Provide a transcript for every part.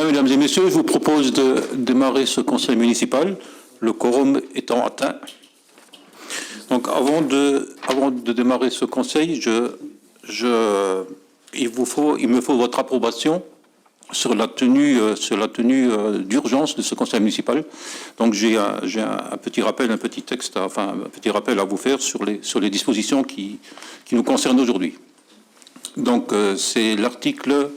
Bien, mesdames et messieurs, je vous propose de démarrer ce conseil municipal, le quorum étant atteint. Donc, avant de démarrer ce conseil, il me faut votre approbation sur la tenue d'urgence de ce conseil municipal. Donc, j'ai un petit rappel, un petit texte, enfin un petit rappel à vous faire sur les dispositions qui nous concernent aujourd'hui. Donc, c'est l'article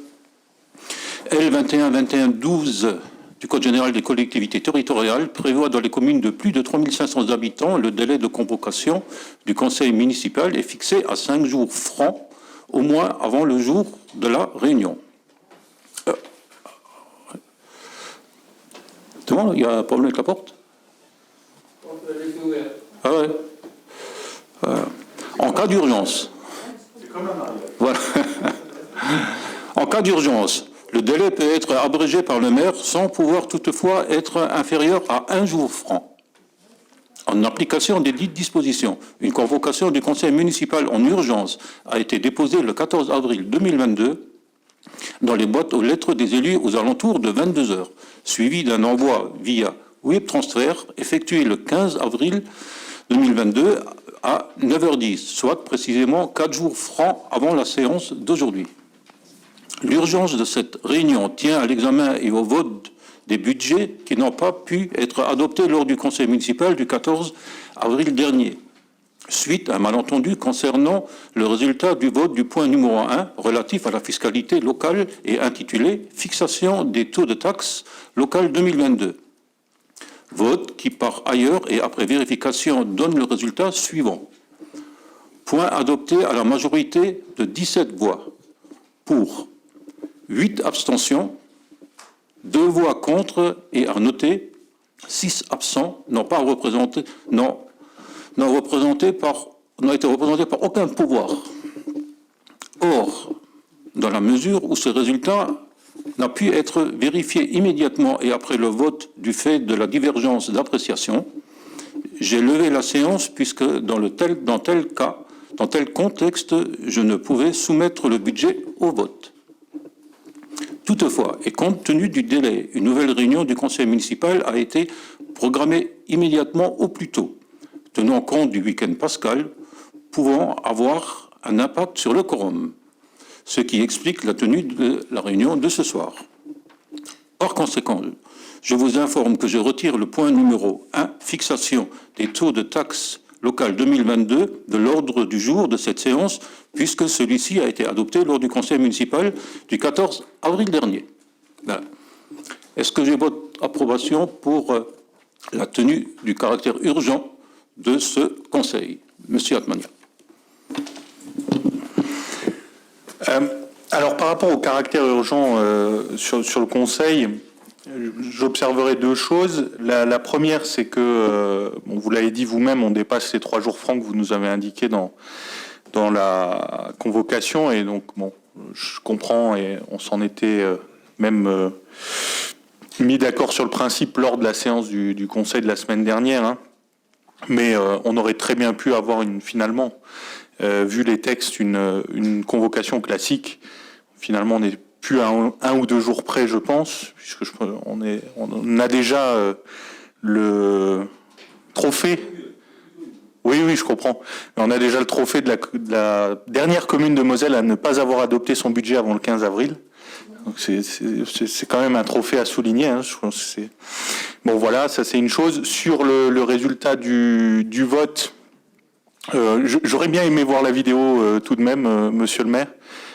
L21-21-12 du Code général des collectivités territoriales prévoit dans les communes de plus de 3500 habitants le délai de convocation du conseil municipal est fixé à 5 jours francs, au moins avant le jour de la réunion. C'est bon, il y a un problème avec la porte? Ah ouais. En cas d'urgence. Voilà. En cas d'urgence, le délai peut être abrégé par le maire sans pouvoir toutefois être inférieur à 1 jour franc. En application des dites dispositions, une convocation du conseil municipal en urgence a été déposée le 14 avril 2022 dans les boîtes aux lettres des élus aux alentours de 22 h, suivi d'un envoi via WebTransfer effectué le 15 avril 2022 à 9h10, soit précisément 4 jours francs avant la séance d'aujourd'hui. L'urgence de cette réunion tient à l'examen et au vote des budgets qui n'ont pas pu être adoptés lors du conseil municipal du 14 avril dernier, suite à un malentendu concernant le résultat du vote du point numéro 1 relatif à la fiscalité locale et intitulé « Fixation des taux de taxes locales 2022 ». Vote qui, par ailleurs, et après vérification, donne le résultat suivant. Point adopté à la majorité de 17 voix pour, 8 abstentions, 2 voix contre et à noter 6 absents n'ont été représentés par aucun pouvoir. Or, dans la mesure où ce résultat n'a pu être vérifié immédiatement et après le vote du fait de la divergence d'appréciation, j'ai levé la séance puisque dans tel contexte, je ne pouvais soumettre le budget au vote. Toutefois, et compte tenu du délai, une nouvelle réunion du conseil municipal a été programmée immédiatement au plus tôt, tenant compte du week-end pascal, pouvant avoir un impact sur le quorum, ce qui explique la tenue de la réunion de ce soir. Par conséquent, je vous informe que je retire le point numéro 1, fixation des taux de taxes locales 2022, de l'ordre du jour de cette séance, puisque celui-ci a été adopté lors du conseil municipal du 14 avril dernier. Voilà. Est-ce que j'ai votre approbation pour la tenue du caractère urgent de ce conseil? Monsieur Atmania. Alors, par rapport au caractère urgent sur le conseil, j'observerai 2 choses. La première, c'est que, vous l'avez dit vous-même, on dépasse les 3 jours francs que vous nous avez indiqués dans la convocation. Et donc, je comprends et on s'en était même mis d'accord sur le principe lors de la séance du conseil de la semaine dernière. Hein. Mais on aurait très bien pu avoir finalement, vu les textes, une convocation classique. Finalement, on n'est plus à 1 ou 2 jours près, je pense, puisque on a déjà le trophée. Oui, je comprends. Mais on a déjà le trophée de la dernière commune de Moselle à ne pas avoir adopté son budget avant le 15 avril. Donc c'est quand même un trophée à souligner. Hein. Je pense que bon, voilà, ça c'est une chose. Sur le résultat du vote, j'aurais bien aimé voir la vidéo tout de même, monsieur le maire.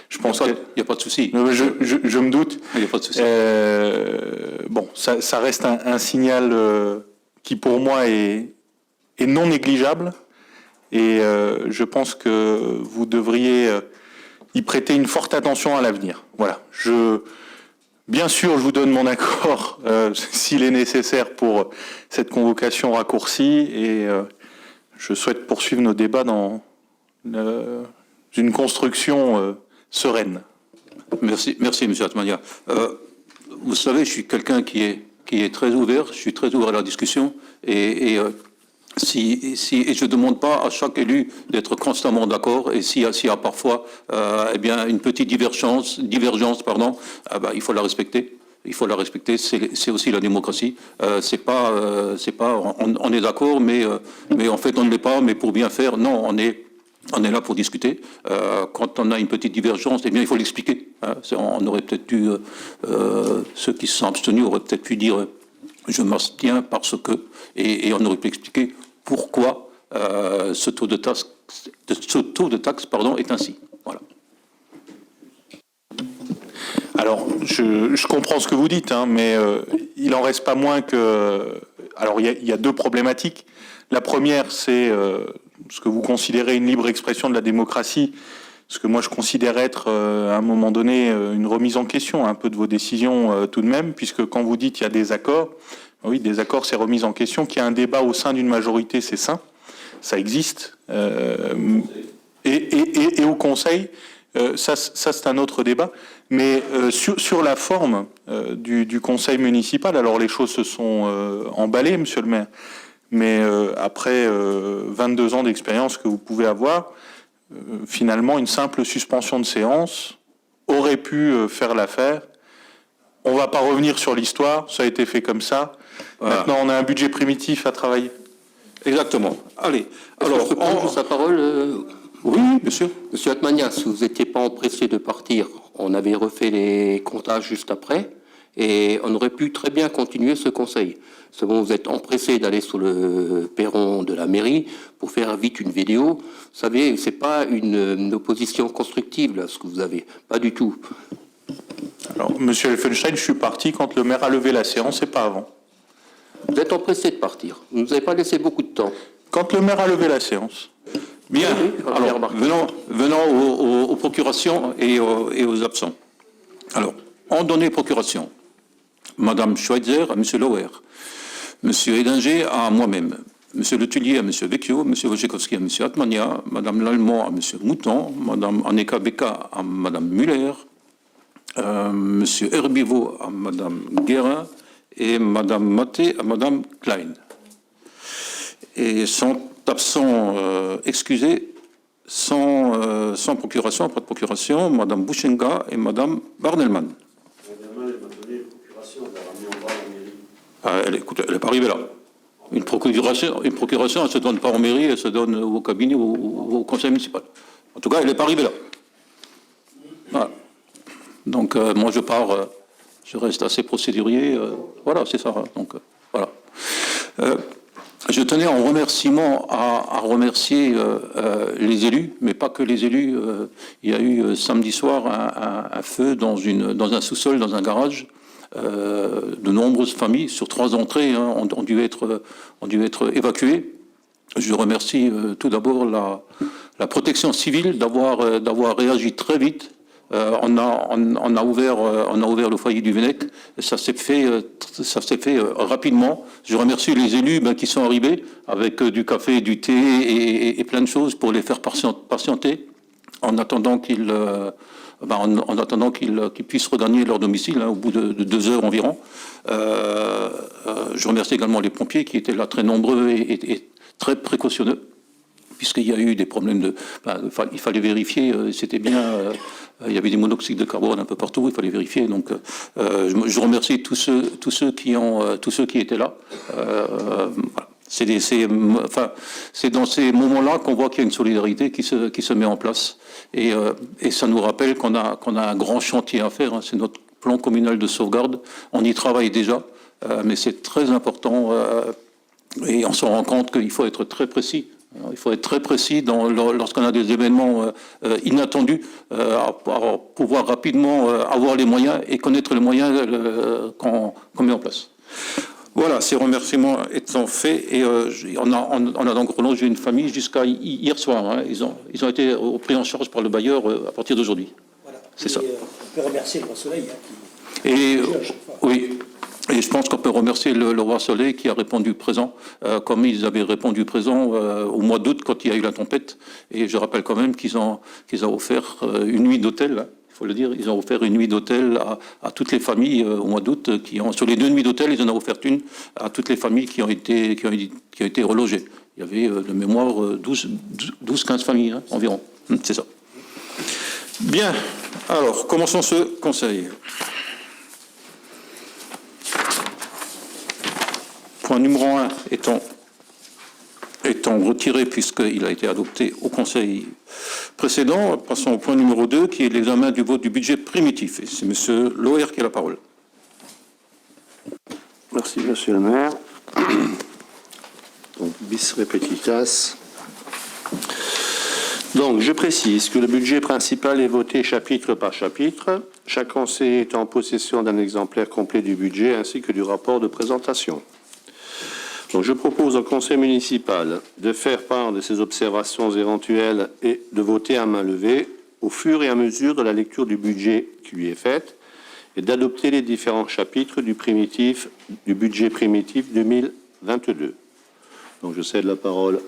Je pense il n'y a pas de souci. Je me doute. Il n'y a pas de souci. Bon, ça reste un signal qui, pour moi, est non négligeable. Et je pense que vous devriez y prêter une forte attention à l'avenir. Voilà. Bien sûr, je vous donne mon accord s'il est nécessaire pour cette convocation raccourcie. Et je souhaite poursuivre nos débats dans une construction sereine. Merci, monsieur Atmania. Vous savez, je suis quelqu'un qui est très ouvert, je suis très ouvert à la discussion, et je ne demande pas à chaque élu d'être constamment d'accord, et s'il y a parfois une petite divergence, il faut la respecter. il faut la respecter. C'est aussi la démocratie. C'est pas, on est d'accord, mais en fait on ne l'est pas. Mais pour bien faire, non, on est là pour discuter. Quand on a une petite divergence, eh bien, il faut l'expliquer. Hein. On aurait peut-être dû, ceux qui se sont abstenus auraient peut-être pu dire je m'abstiens parce que, et on aurait pu expliquer pourquoi ce taux de taxe, est ainsi. Voilà. Alors, je comprends ce que vous dites, hein, mais il en reste pas moins que... Alors, il y a deux problématiques. La première, c'est ce que vous considérez une libre expression de la démocratie, ce que moi je considère être, à un moment donné, une remise en question un peu de vos décisions tout de même, puisque quand vous dites qu'il y a des accords, oui, des accords, c'est remise en question, qu'il y a un débat au sein d'une majorité, c'est sain, ça existe. Et au Conseil, ça c'est un autre débat. Mais sur la forme du Conseil municipal, alors les choses se sont emballées, monsieur le maire, mais après 22 ans d'expérience que vous pouvez avoir, finalement, une simple suspension de séance aurait pu faire l'affaire. On ne va pas revenir sur l'histoire, ça a été fait comme ça. Voilà. Maintenant, on a un budget primitif à travailler. Exactement. Allez. Alors, je peux prendre sa parole Oui, bien sûr. Monsieur Atmania, si vous n'étiez pas empressé de partir, on avait refait les comptages juste après et on aurait pu très bien continuer ce conseil. C'est bon, vous êtes empressé d'aller sur le perron de la mairie pour faire vite une vidéo. Vous savez, c'est pas une opposition constructive, là, ce que vous avez. Pas du tout. Alors, monsieur Elfenstein, je suis parti quand le maire a levé la séance et pas avant. Vous êtes empressé de partir. Vous ne nous avez pas laissé beaucoup de temps. Quand le maire a levé la séance. Bien. Alors, venons aux procurations et aux absents. Alors, en donné procuration, Madame Schweitzer à Monsieur Lauer, Monsieur Edinger à moi-même, Monsieur Letellier à Monsieur Vecchio, Monsieur Wojciechowski à Monsieur Atmania, Madame Lallemand à Monsieur Mouton, Madame Anneka Becca à Madame Muller, Monsieur Herbivo à Madame Guérin et Madame Maté à Madame Klein. Et sont absents excusés sans procuration, pas de procuration, Madame Bouchenga et Madame Barnelman. Elle n'est pas arrivée là. Une procuration, elle ne se donne pas en mairie, elle se donne au cabinet ou au conseil municipal. En tout cas, elle n'est pas arrivée là. Voilà. Donc, moi, je pars, je reste assez procédurier. Voilà, c'est ça. Donc, voilà. Je tenais en remerciement à remercier les élus, mais pas que les élus. Il y a eu samedi soir un feu dans un sous-sol, dans un garage. De nombreuses familles, sur 3 entrées, ont dû être évacuées. Je remercie tout d'abord la protection civile d'avoir réagi très vite. On a ouvert le foyer du Vennec. Ça s'est fait rapidement. Je remercie les élus qui sont arrivés avec du café, du thé et plein de choses pour les faire patienter en attendant qu'ils puissent regagner leur domicile au bout de 2 heures environ. Je remercie également les pompiers qui étaient là très nombreux et très précautionneux, puisqu'il y a eu des problèmes il fallait vérifier, c'était bien, il y avait des monoxydes de carbone un peu partout, il fallait vérifier. Donc, je remercie tous ceux qui étaient là. Voilà. C'est dans ces moments-là qu'on voit qu'il y a une solidarité qui se met en place. Et ça nous rappelle qu'on a un grand chantier à faire. C'est notre plan communal de sauvegarde. On y travaille déjà, mais c'est très important. Et on se rend compte qu'il faut être très précis. Il faut être très précis lorsqu'on a des événements inattendus, pour pouvoir rapidement avoir les moyens et connaître les moyens qu'on met en place. Voilà, ces remerciements étant faits, et on a donc relongé une famille jusqu'à hier soir. Hein. Ils ont été pris en charge par le bailleur à partir d'aujourd'hui. Voilà. C'est ça. On peut remercier le Roi Soleil. Oui. Et je pense qu'on peut remercier le Roi Soleil qui a répondu présent, comme ils avaient répondu présent au mois d'août quand il y a eu la tempête. Et je rappelle quand même qu'ils ont offert une nuit d'hôtel. Hein. Il faut le dire, ils ont offert une nuit d'hôtel à toutes les familles au mois d'août. Sur les 2 nuits d'hôtel, ils en ont offert une à toutes les familles qui ont été relogées. Il y avait de mémoire 12-15 familles environ. C'est ça. Bien. Alors, commençons ce conseil. point numéro 1 étant retiré puisqu'il a été adopté au Conseil précédent, passons au point numéro 2 qui est l'examen du vote du budget primitif. Et c'est M. Loher qui a la parole. Merci, Monsieur le maire. Donc, bis repetitas. Donc, je précise que le budget principal est voté chapitre par chapitre. Chaque conseiller est en possession d'un exemplaire complet du budget ainsi que du rapport de présentation. Donc, je propose au conseil municipal de faire part de ses observations éventuelles et de voter à main levée au fur et à mesure de la lecture du budget qui lui est faite et d'adopter les différents chapitres du budget primitif 2022. Donc, je cède la parole.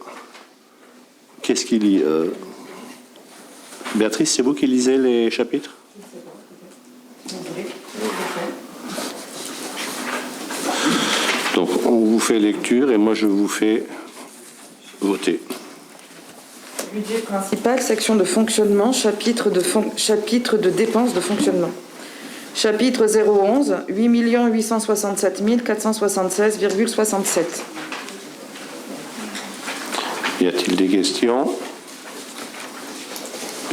Qu'est-ce qu'il lit Béatrice, c'est vous qui lisez les chapitres? Donc, on vous fait lecture et moi, je vous fais voter. Budget principal, section de fonctionnement, chapitre de dépenses de fonctionnement. Chapitre 011, 8 867 476,67. Y a-t-il des questions?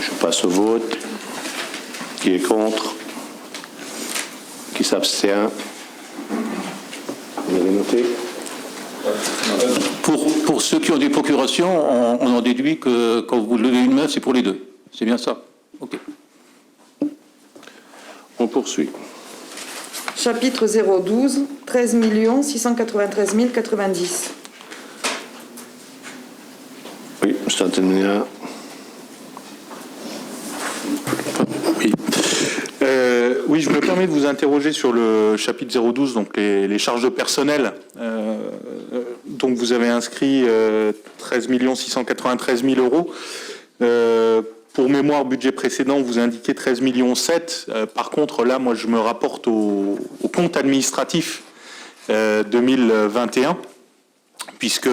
Je passe au vote. Qui est contre? Qui s'abstient? Vous avez noté? Pour ceux qui ont des procurations, on en déduit que quand vous levez une main, c'est pour les deux. C'est bien ça? OK. On poursuit. Chapitre 012, 13 693 090. Oui, c'est un Oui, je me permets de vous interroger sur le chapitre 012, donc les charges de personnel. Donc vous avez inscrit 13 693 000 euros. Pour mémoire, budget précédent, vous indiquez 13 millions 7. Par contre, là, moi, je me rapporte au compte administratif 2021, puisque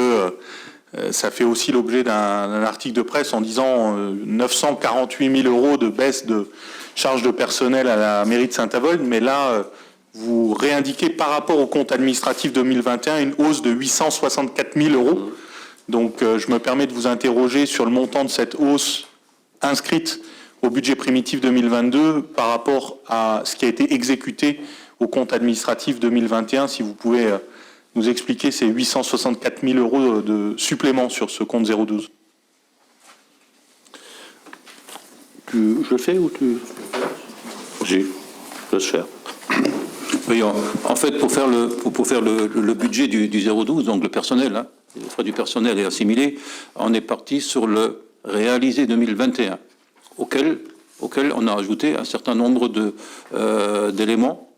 ça fait aussi l'objet d'un article de presse en disant 948 000 euros de baisse de charges de personnel à la mairie de Saint-Avold, mais là, vous réindiquez par rapport au compte administratif 2021 une hausse de 864 000 euros. Donc, je me permets de vous interroger sur le montant de cette hausse inscrite au budget primitif 2022 par rapport à ce qui a été exécuté au compte administratif 2021. Si vous pouvez nous expliquer ces 864 000 euros de supplément sur ce compte 012. Je le fais ou tu... Si, je laisse faire. Oui, en fait, pour faire le budget du 012, donc le personnel, hein, les frais du personnel est assimilé, on est parti sur le réalisé 2021, auquel on a ajouté un certain nombre d'éléments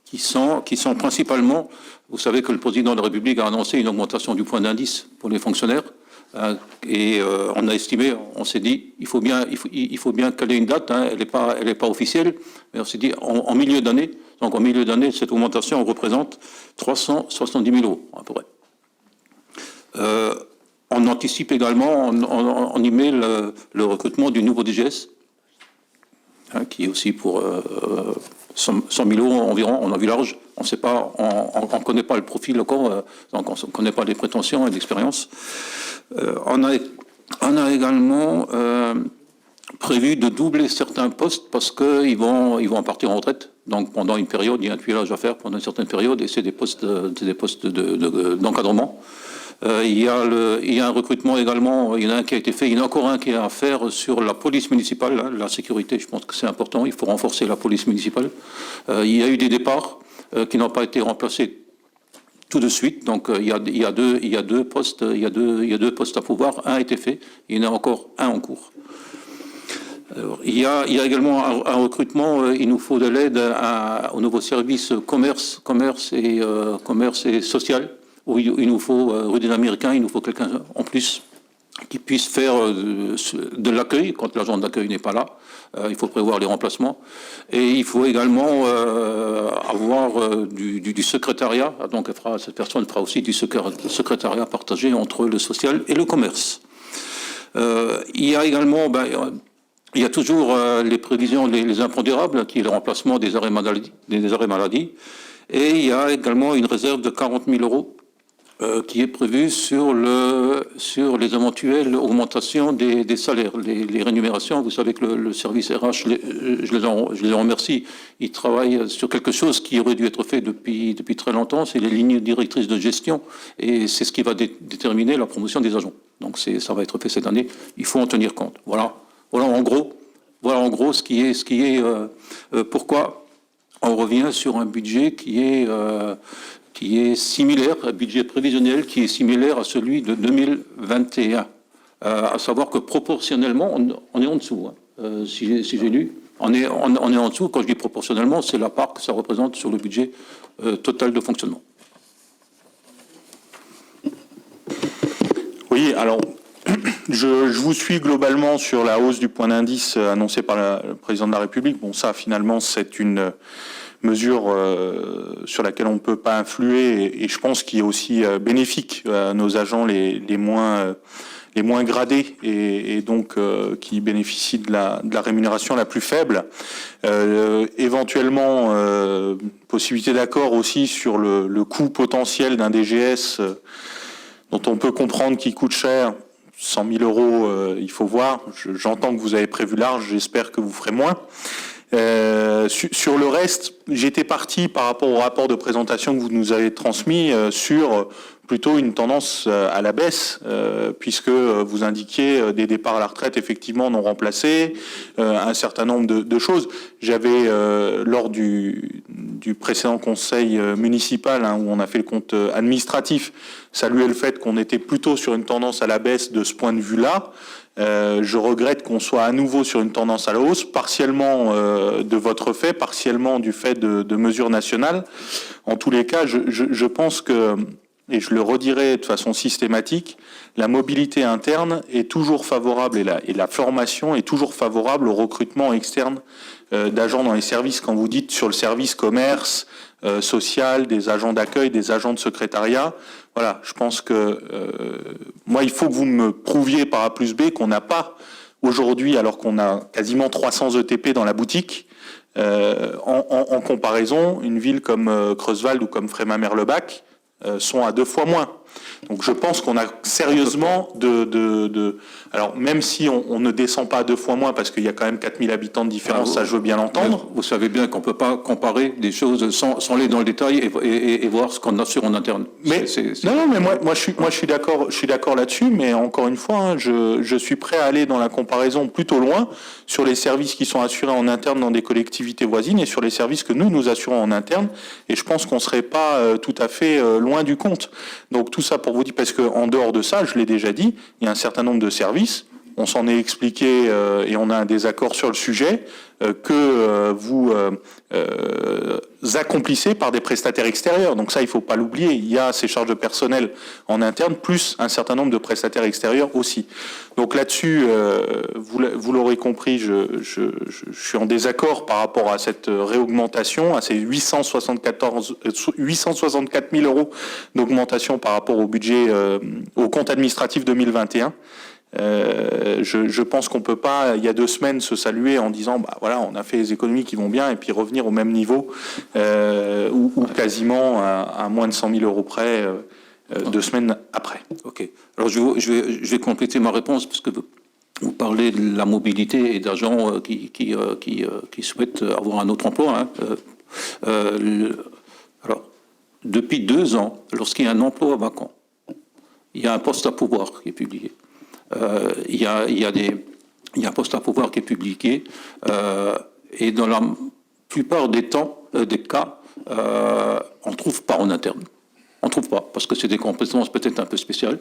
qui sont principalement, vous savez que le président de la République a annoncé une augmentation du point d'indice pour les fonctionnaires, et on a estimé, on s'est dit, il faut bien caler une date, hein, elle n'est pas officielle, mais on s'est dit en milieu d'année, donc en milieu d'année, cette augmentation représente 370 000 euros à peu près. On anticipe également, on y met le recrutement du nouveau DGS, hein, qui est aussi pour 100 000 euros environ, on a vu large, on sait pas, on ne connaît pas le profil encore, donc on ne connaît pas les prétentions et l'expérience. On a également prévu de doubler certains postes parce qu'ils vont partir en retraite. Donc pendant une période, il y a un tuilage à faire pendant une certaine période et c'est des postes d'encadrement. Il y a un recrutement également, il y en a un qui a été fait, il y en a encore un qui est à faire sur la police municipale, hein, la sécurité, je pense que c'est important, il faut renforcer la police municipale. Il y a eu des départs qui n'ont pas été remplacés tout de suite, donc il y a deux postes à pouvoir, un a été fait, il y en a encore un en cours. Alors, il y a également un recrutement, il nous faut de l'aide au nouveau service commerce et social, où il nous faut, rue des Américains, il nous faut quelqu'un en plus qui puisse faire de l'accueil quand l'agent d'accueil n'est pas là. Il faut prévoir les remplacements. Et il faut également avoir du secrétariat. Donc cette personne fera aussi du secrétariat partagé entre le social et le commerce. Il y a également... il y a toujours les prévisions, les impondérables, qui est le remplacement des arrêts maladie. Et il y a également une réserve de 40 000 euros qui est prévu sur les éventuelles augmentations des salaires, les rémunérations. Vous savez que le service RH, je les remercie, ils travaillent sur quelque chose qui aurait dû être fait depuis très longtemps, c'est les lignes directrices de gestion, et c'est ce qui va déterminer la promotion des agents. Donc ça va être fait cette année, il faut en tenir compte. Voilà en gros ce qui est pourquoi on revient sur un budget qui est similaire, un budget prévisionnel qui est similaire à celui de 2021. À savoir que proportionnellement, on est en dessous. Si j'ai lu, on est en dessous. Quand je dis proportionnellement, c'est la part que ça représente sur le budget total de fonctionnement. Oui, alors, je vous suis globalement sur la hausse du point d'indice annoncée par le président de la République. Bon, ça, finalement, c'est une mesure sur laquelle on ne peut pas influer et je pense qu'il est aussi bénéfique à nos agents les moins gradés et donc qui bénéficient de la rémunération la plus faible. Éventuellement, possibilité d'accord aussi sur le coût potentiel d'un DGS dont on peut comprendre qu'il coûte cher. 100 000 euros, il faut voir. J'entends que vous avez prévu large, j'espère que vous ferez moins. Sur le reste, j'étais parti par rapport au rapport de présentation que vous nous avez transmis sur plutôt une tendance à la baisse, puisque vous indiquiez des départs à la retraite effectivement non remplacés, un certain nombre de choses. J'avais, lors du précédent conseil municipal, où on a fait le compte administratif, salué le fait qu'on était plutôt sur une tendance à la baisse de ce point de vue-là. Je regrette qu'on soit à nouveau sur une tendance à la hausse, partiellement de votre fait, partiellement du fait de mesures nationales. En tous les cas, je pense que, et je le redirai de façon systématique, la mobilité interne est toujours favorable et la formation est toujours favorable au recrutement externe d'agents dans les services. Quand vous dites sur le service commerce, social, des agents d'accueil, des agents de secrétariat, voilà, je pense que moi, il faut que vous me prouviez par A plus B qu'on n'a pas aujourd'hui, alors qu'on a quasiment 300 ETP dans la boutique, en comparaison, une ville comme Creuswald ou comme Frémin-Merlebach sont à 2 fois moins. Donc je pense qu'on a sérieusement alors même si on ne descend pas à 2 fois moins parce qu'il y a quand même 4000 habitants de différence, ça je veux bien l'entendre. Vous savez bien qu'on ne peut pas comparer des choses sans aller dans le détail et voir ce qu'on assure en interne. Mais moi je suis d'accord là-dessus, mais encore une fois, je suis prêt à aller dans la comparaison plutôt loin sur les services qui sont assurés en interne dans des collectivités voisines et sur les services que nous assurons en interne, et je pense qu'on ne serait pas tout à fait loin du compte. Donc tout ça pour vous dire, parce qu'en dehors de ça, je l'ai déjà dit, il y a un certain nombre de services, on s'en est expliqué et on a un désaccord sur le sujet, que vous accomplissez par des prestataires extérieurs. Donc ça, il ne faut pas l'oublier, il y a ces charges de personnel en interne, plus un certain nombre de prestataires extérieurs aussi. Donc là-dessus, vous l'aurez compris, je suis en désaccord par rapport à cette réaugmentation, à ces 864 000 euros d'augmentation par rapport au budget, au compte administratif 2021. Je pense qu'on peut pas, il y a 2 semaines, se saluer en disant bah voilà, on a fait les économies qui vont bien et puis revenir au même niveau ou quasiment à moins de 100 000 euros près 2 semaines après. Ok. Alors je vais compléter ma réponse parce que vous parlez de la mobilité et d'agents qui souhaitent avoir un autre emploi. Alors depuis 2 ans, lorsqu'il y a un emploi vacant, il y a un poste à pourvoir qui est publié. Il y a un poste à pouvoir qui est publié et dans la plupart des cas, on ne trouve pas en interne. On ne trouve pas parce que c'est des compétences peut-être un peu spéciales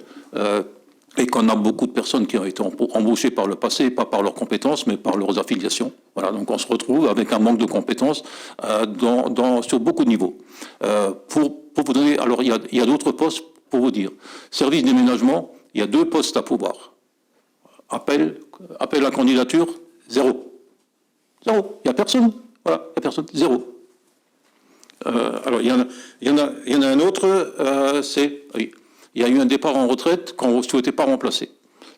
et qu'on a beaucoup de personnes qui ont été embauchées par le passé, pas par leurs compétences mais par leurs affiliations. Voilà, donc on se retrouve avec un manque de compétences sur beaucoup de niveaux. Pour vous donner, alors il y a d'autres postes pour vous dire. Service déménagement, il y a 2 postes à pouvoir. Appel à candidature, 0. 0. Il n'y a personne. Voilà, il n'y a personne. 0. Alors, il y en a un autre, il y a eu un départ en retraite qu'on ne souhaitait pas remplacer.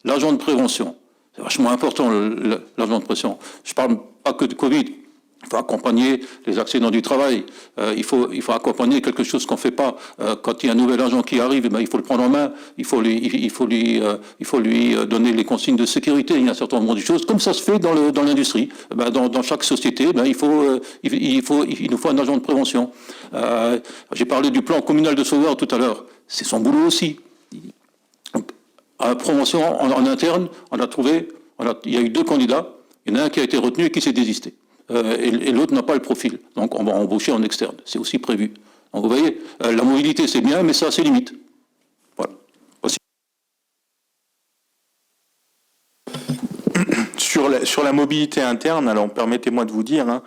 L'agent de prévention. C'est vachement important, l'agent de prévention. Je ne parle pas que de Covid. Il faut accompagner les accidents du travail. Il faut accompagner quelque chose qu'on ne fait pas. Quand il y a un nouvel agent qui arrive, il faut le prendre en main. Il faut lui donner les consignes de sécurité. Il y a un certain nombre de choses. Comme ça se fait dans l'industrie. Dans chaque société, il nous faut un agent de prévention. J'ai parlé du plan communal de sauvegarde tout à l'heure. C'est son boulot aussi. À la promotion en interne, il y a eu 2 candidats. Il y en a un qui a été retenu et qui s'est désisté. Et l'autre n'a pas le profil. Donc on va embaucher en externe. C'est aussi prévu. Donc vous voyez, la mobilité c'est bien, mais ça a ses limites. Voilà. Aussi. Sur la mobilité interne, alors permettez-moi de vous dire,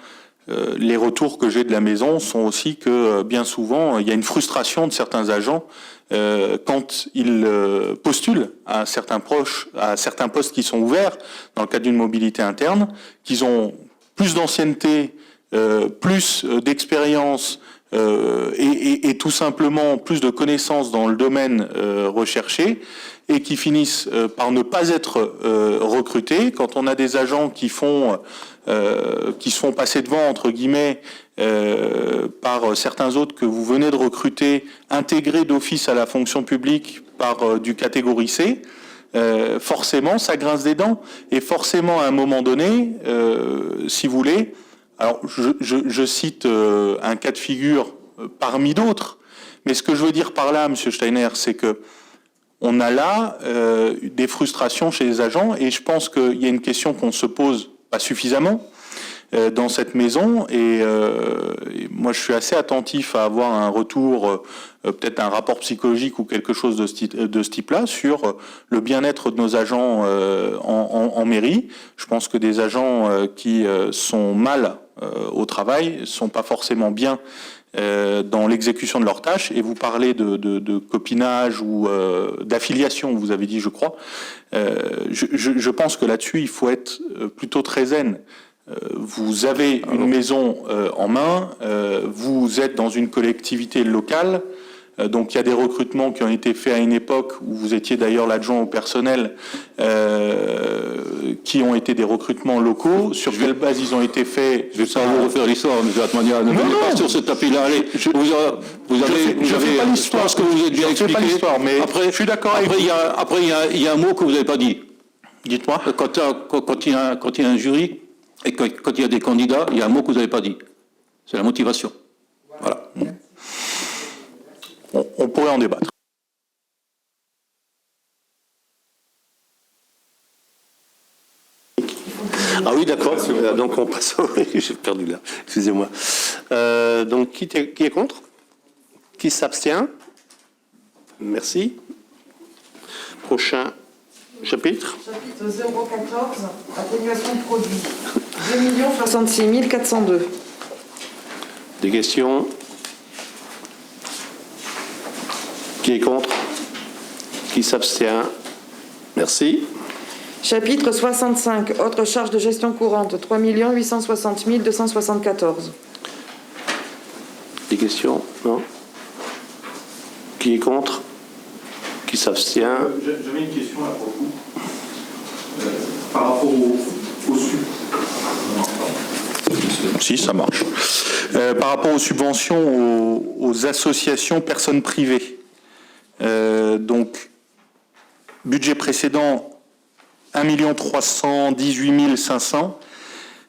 les retours que j'ai de la maison sont aussi que bien souvent, il y a une frustration de certains agents quand ils postulent à certains postes qui sont ouverts dans le cadre d'une mobilité interne, qu'ils ont plus d'ancienneté, plus d'expérience et tout simplement plus de connaissances dans le domaine recherché et qui finissent par ne pas être recrutés. Quand on a des agents qui se font passer devant, entre guillemets, par certains autres que vous venez de recruter, intégrés d'office à la fonction publique par du catégorie C, forcément, ça grince des dents. Et forcément, à un moment donné, si vous voulez, alors je cite un cas de figure parmi d'autres, mais ce que je veux dire par là, Monsieur Steiner, c'est que on a là des frustrations chez les agents, et je pense qu'il y a une question qu'on se pose pas suffisamment dans cette maison, et moi je suis assez attentif à avoir un retour, peut-être un rapport psychologique ou quelque chose de ce type-là sur le bien-être de nos agents en mairie. Je pense que des agents qui sont mal au travail sont pas forcément bien dans l'exécution de leurs tâches, et vous parlez de copinage ou d'affiliation, vous avez dit, je crois. Je pense que là-dessus, il faut être plutôt très zen. Vous avez une maison en main, vous êtes dans une collectivité locale, donc il y a des recrutements qui ont été faits à une époque où vous étiez d'ailleurs l'adjoint au personnel, qui ont été des recrutements locaux. Sur quelle base ils ont été faits? Je ne vais pas vous refaire l'histoire, M. Atmania. Ne venez pas sur ce tapis-là. Allez, je pense que vous êtes bien expliqué. Mais après, je suis d'accord avec vous. Après, il y a un mot que vous n'avez pas dit. Dites-moi. Quand il y a un jury et quand il y a des candidats, il y a un mot que vous n'avez pas dit. C'est la motivation. Voilà. On pourrait en débattre. Ah oui, d'accord. Donc on passe au... J'ai perdu là. Excusez-moi. Donc qui est contre? Qui s'abstient? Merci. Prochain chapitre. Chapitre 014, atténuation de produits. 2 066 402. Des questions? Qui est contre? Qui s'abstient? Merci. Chapitre 65, autres charges de gestion courante, 3 860 274. Des questions? Non? Qui est contre? Qui s'abstient? J'avais une question là pour vous. Par rapport au si, ça marche. Par rapport aux subventions aux associations personnes privées. Donc, budget précédent, 1 318 500.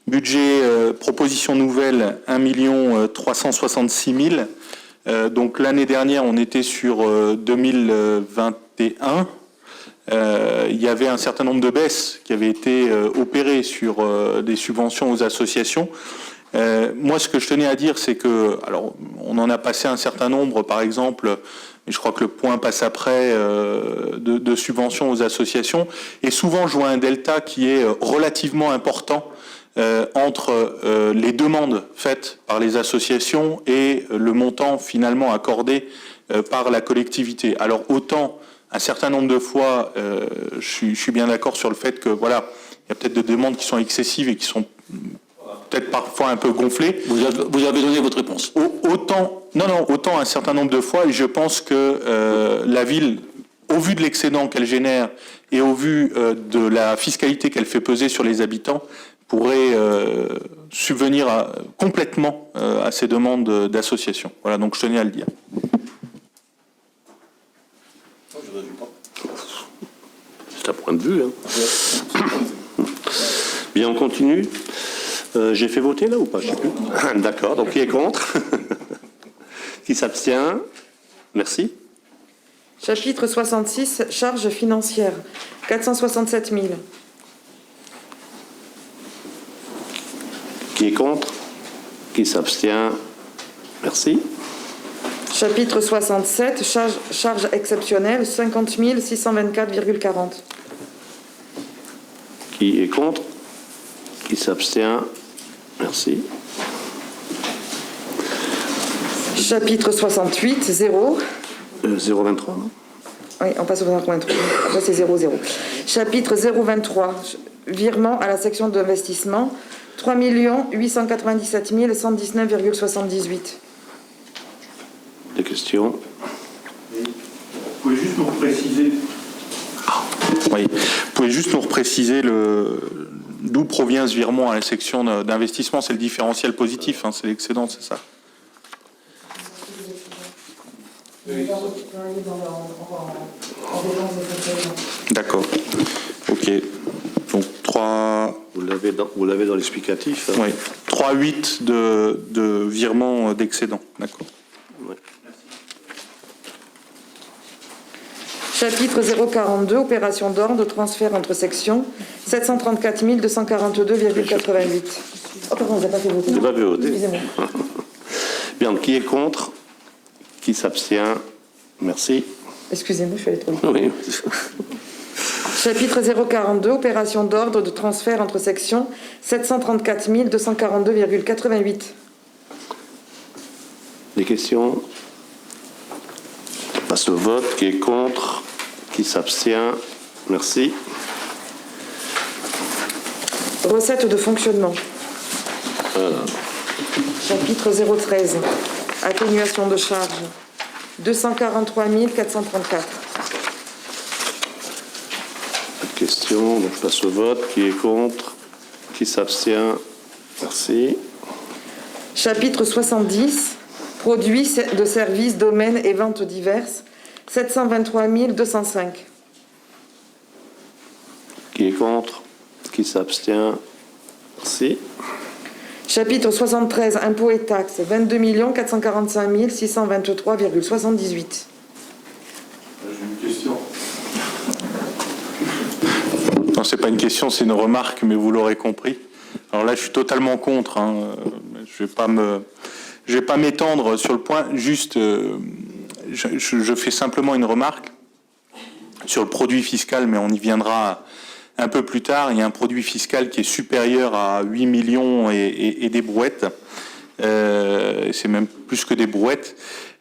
Budget proposition nouvelle, 1 366 000. Donc, l'année dernière, on était sur 2021. Il y avait un certain nombre de baisses qui avaient été opérées sur des subventions aux associations. Moi, ce que je tenais à dire, c'est que, alors, on en a passé un certain nombre, par exemple, et je crois que le point passe après, de subventions aux associations, et souvent, je vois un delta qui est relativement important entre les demandes faites par les associations et le montant finalement accordé par la collectivité. Alors, autant, un certain nombre de fois, je suis bien d'accord sur le fait que, voilà, il y a peut-être des demandes qui sont excessives et qui sont peut-être parfois un peu gonflé. Vous avez donné votre réponse. Autant un certain nombre de fois, et je pense que la ville, au vu de l'excédent qu'elle génère et au vu de la fiscalité qu'elle fait peser sur les habitants, pourrait subvenir complètement à ces demandes d'association. Voilà, donc je tenais à le dire. C'est un point de vue. Hein. Bien, on continue. J'ai fait voter là ou pas? Je sais plus. D'accord, donc qui est contre? Qui s'abstient? Merci. Chapitre 66, charges financières, 467 000. Qui est contre? Qui s'abstient? Merci. Chapitre 67, charges exceptionnelles, 50 624,40. Qui est contre? Qui s'abstient? Merci. Chapitre 68, 0. 023, non? Oui, on passe au 23. Après, c'est 00. Chapitre 023, virement à la section d'investissement, 3 897 119,78. Des questions? Vous pouvez juste nous repréciser. Oui. Vous pouvez juste nous repréciser d'où provient ce virement à la section d'investissement? C'est le différentiel positif, hein, c'est l'excédent, c'est ça? D'accord. Ok. Donc 3. Vous l'avez dans l'explicatif. Hein. Oui. 3,8 de virement d'excédent. D'accord. Ouais. Chapitre 042, opération d'ordre, transfert entre sections, 734 242,88. Oh, pardon, vous n'avez pas fait voter. Vous n'avez pas fait voter. Excusez-moi. Bien, qui est contre? Qui s'abstient? Merci. Excusez-moi, je suis allée trop vite. Oui. Chapitre 042, opération d'ordre de transfert entre sections, 734 242,88. Des questions? On passe au vote. Qui est contre? Qui s'abstient? Merci. Recettes de fonctionnement. Chapitre 013, atténuation de charges, 243 434. Pas de questions. Donc je passe au vote. Qui est contre? Qui s'abstient? Merci. Chapitre 70, produits de services, domaines et ventes diverses, 723 205. Qui est contre? Qui s'abstient? Merci. Chapitre 73, impôts et taxes, 22 445 623,78. J'ai une question. Non, c'est pas une question, c'est une remarque, mais vous l'aurez compris. Alors là, je suis totalement contre. Hein. Je vais pas m'étendre sur le point. Juste, je fais simplement une remarque sur le produit fiscal, mais on y viendra un peu plus tard. Il y a un produit fiscal qui est supérieur à 8 millions et des brouettes. C'est même plus que des brouettes.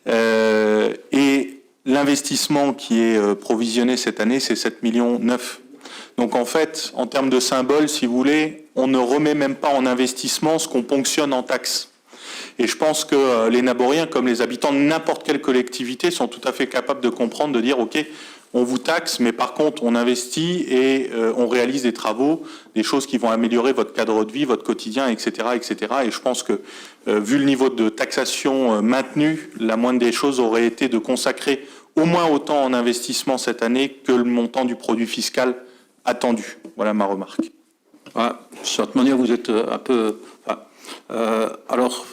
Et l'investissement qui est provisionné cette année, c'est 7 millions 9. Donc en fait, en termes de symbole, si vous voulez, on ne remet même pas en investissement ce qu'on ponctionne en taxes. Et je pense que les Naboriens, comme les habitants de n'importe quelle collectivité, sont tout à fait capables de comprendre, de dire, OK, on vous taxe, mais par contre, on investit et on réalise des travaux, des choses qui vont améliorer votre cadre de vie, votre quotidien, etc., etc. Et je pense que, vu le niveau de taxation maintenu, la moindre des choses aurait été de consacrer au moins autant en investissement cette année que le montant du produit fiscal attendu. Voilà ma remarque. Ah, de cette manière, vous êtes un peu... alors,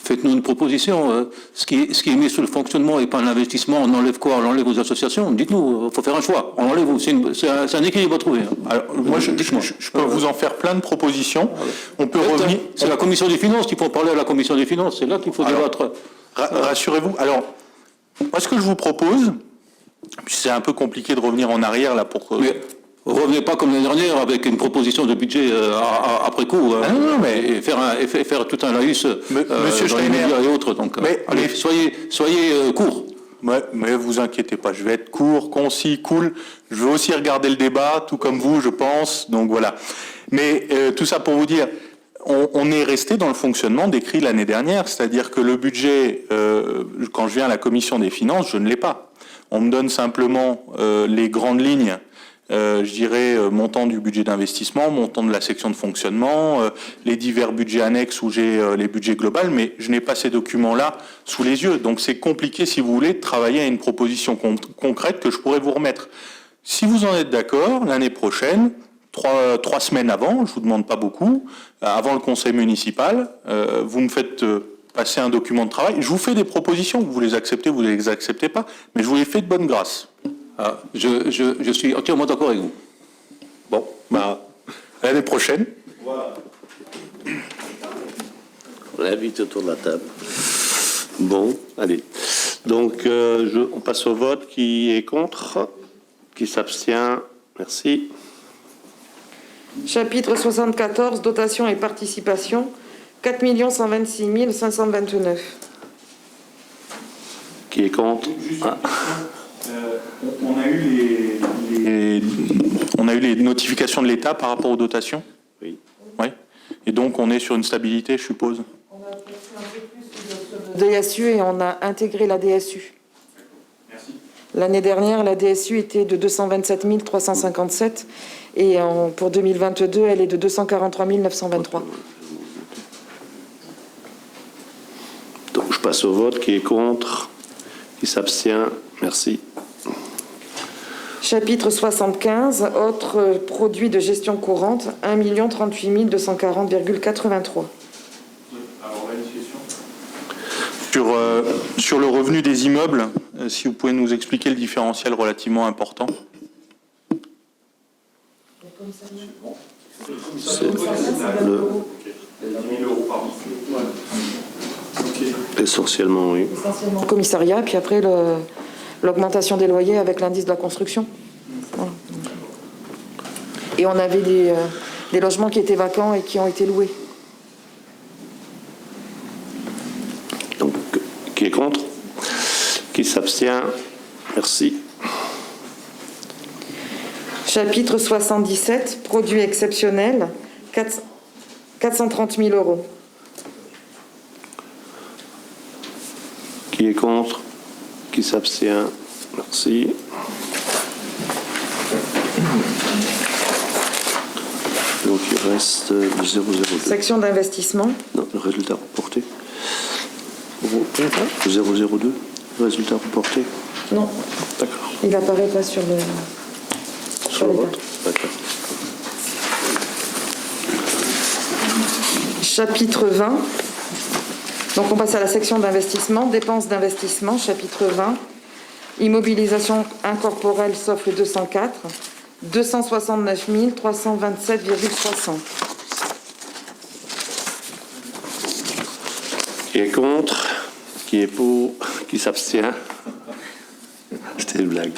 faites-nous une proposition. Ce qui est mis sur le fonctionnement et pas l'investissement, on enlève quoi? On enlève aux associations? Dites-nous, il faut faire un choix. On enlève, c'est un équilibre à trouver. Hein. Alors, moi, je peux vous en faire plein de propositions. On peut revenir... C'est la commission des finances qu'il faut parler à la commission des finances. C'est là qu'il faut débattre. Rassurez-vous. Alors, moi, ce que je vous propose, c'est un peu compliqué de revenir en arrière là pour... Mais revenez pas comme l'année dernière avec une proposition de budget après coup. non, mais... et faire tout un laïus Monsieur dans les médias et autres. Donc, allez, soyez court. Mais vous inquiétez pas, je vais être court, concis, cool. Je veux aussi regarder le débat, tout comme vous, je pense. Donc voilà. Mais tout ça pour vous dire, on est resté dans le fonctionnement décrit l'année dernière, c'est-à-dire que le budget, quand je viens à la commission des finances, je ne l'ai pas. On me donne simplement les grandes lignes je dirais, montant du budget d'investissement, montant de la section de fonctionnement, les divers budgets annexes où j'ai les budgets globaux, mais je n'ai pas ces documents-là sous les yeux. Donc c'est compliqué, si vous voulez, de travailler à une proposition concrète que je pourrais vous remettre. Si vous en êtes d'accord, l'année prochaine, trois semaines avant, je vous demande pas beaucoup, avant le conseil municipal, vous me faites passer un document de travail. Je vous fais des propositions, vous les acceptez, vous les acceptez pas, mais je vous les fais de bonne grâce. Ah, je suis entièrement d'accord avec vous. Bon, bah, l'année prochaine. On l'invite autour de la table. Bon, allez. Donc, on passe au vote. Qui est contre? Qui s'abstient? Merci. Chapitre 74, dotation et participation, 4 126 529. Qui est contre? On a eu les notifications de l'État par rapport aux dotations. Oui. Oui. Et donc on est sur une stabilité, je suppose. On a fait un peu plus de DSU et on a intégré la DSU. Merci. L'année dernière, la DSU était de 227 357 et pour 2022, elle est de 243 923. Donc, je passe au vote. Qui est contre? Qui s'abstient? Merci. Chapitre 75, autres produits de gestion courante, 1 038 240,83. Sur le revenu des immeubles, si vous pouvez nous expliquer le différentiel relativement important. Essentiellement, oui. Essentiellement commissariat, puis après l'augmentation des loyers avec l'indice de la construction. Voilà. Et on avait des logements qui étaient vacants et qui ont été loués. Donc, qui est contre? Qui s'abstient? Merci. Chapitre 77, produits exceptionnels, 430 000 euros. Qui est contre? Qui s'abstient? Merci. Donc il reste le 002. Section d'investissement. Non, le résultat reporté. Le 002, le résultat reporté. Non, D'accord. il n'apparaît pas sur le... Sur le les vote. cartes. D'accord. Chapitre 20. Donc on passe à la section d'investissement, dépenses d'investissement, chapitre 20. Immobilisation incorporelle sauf le 204, 269 327,60. Qui est contre? Qui est pour? Qui s'abstient? C'était une blague.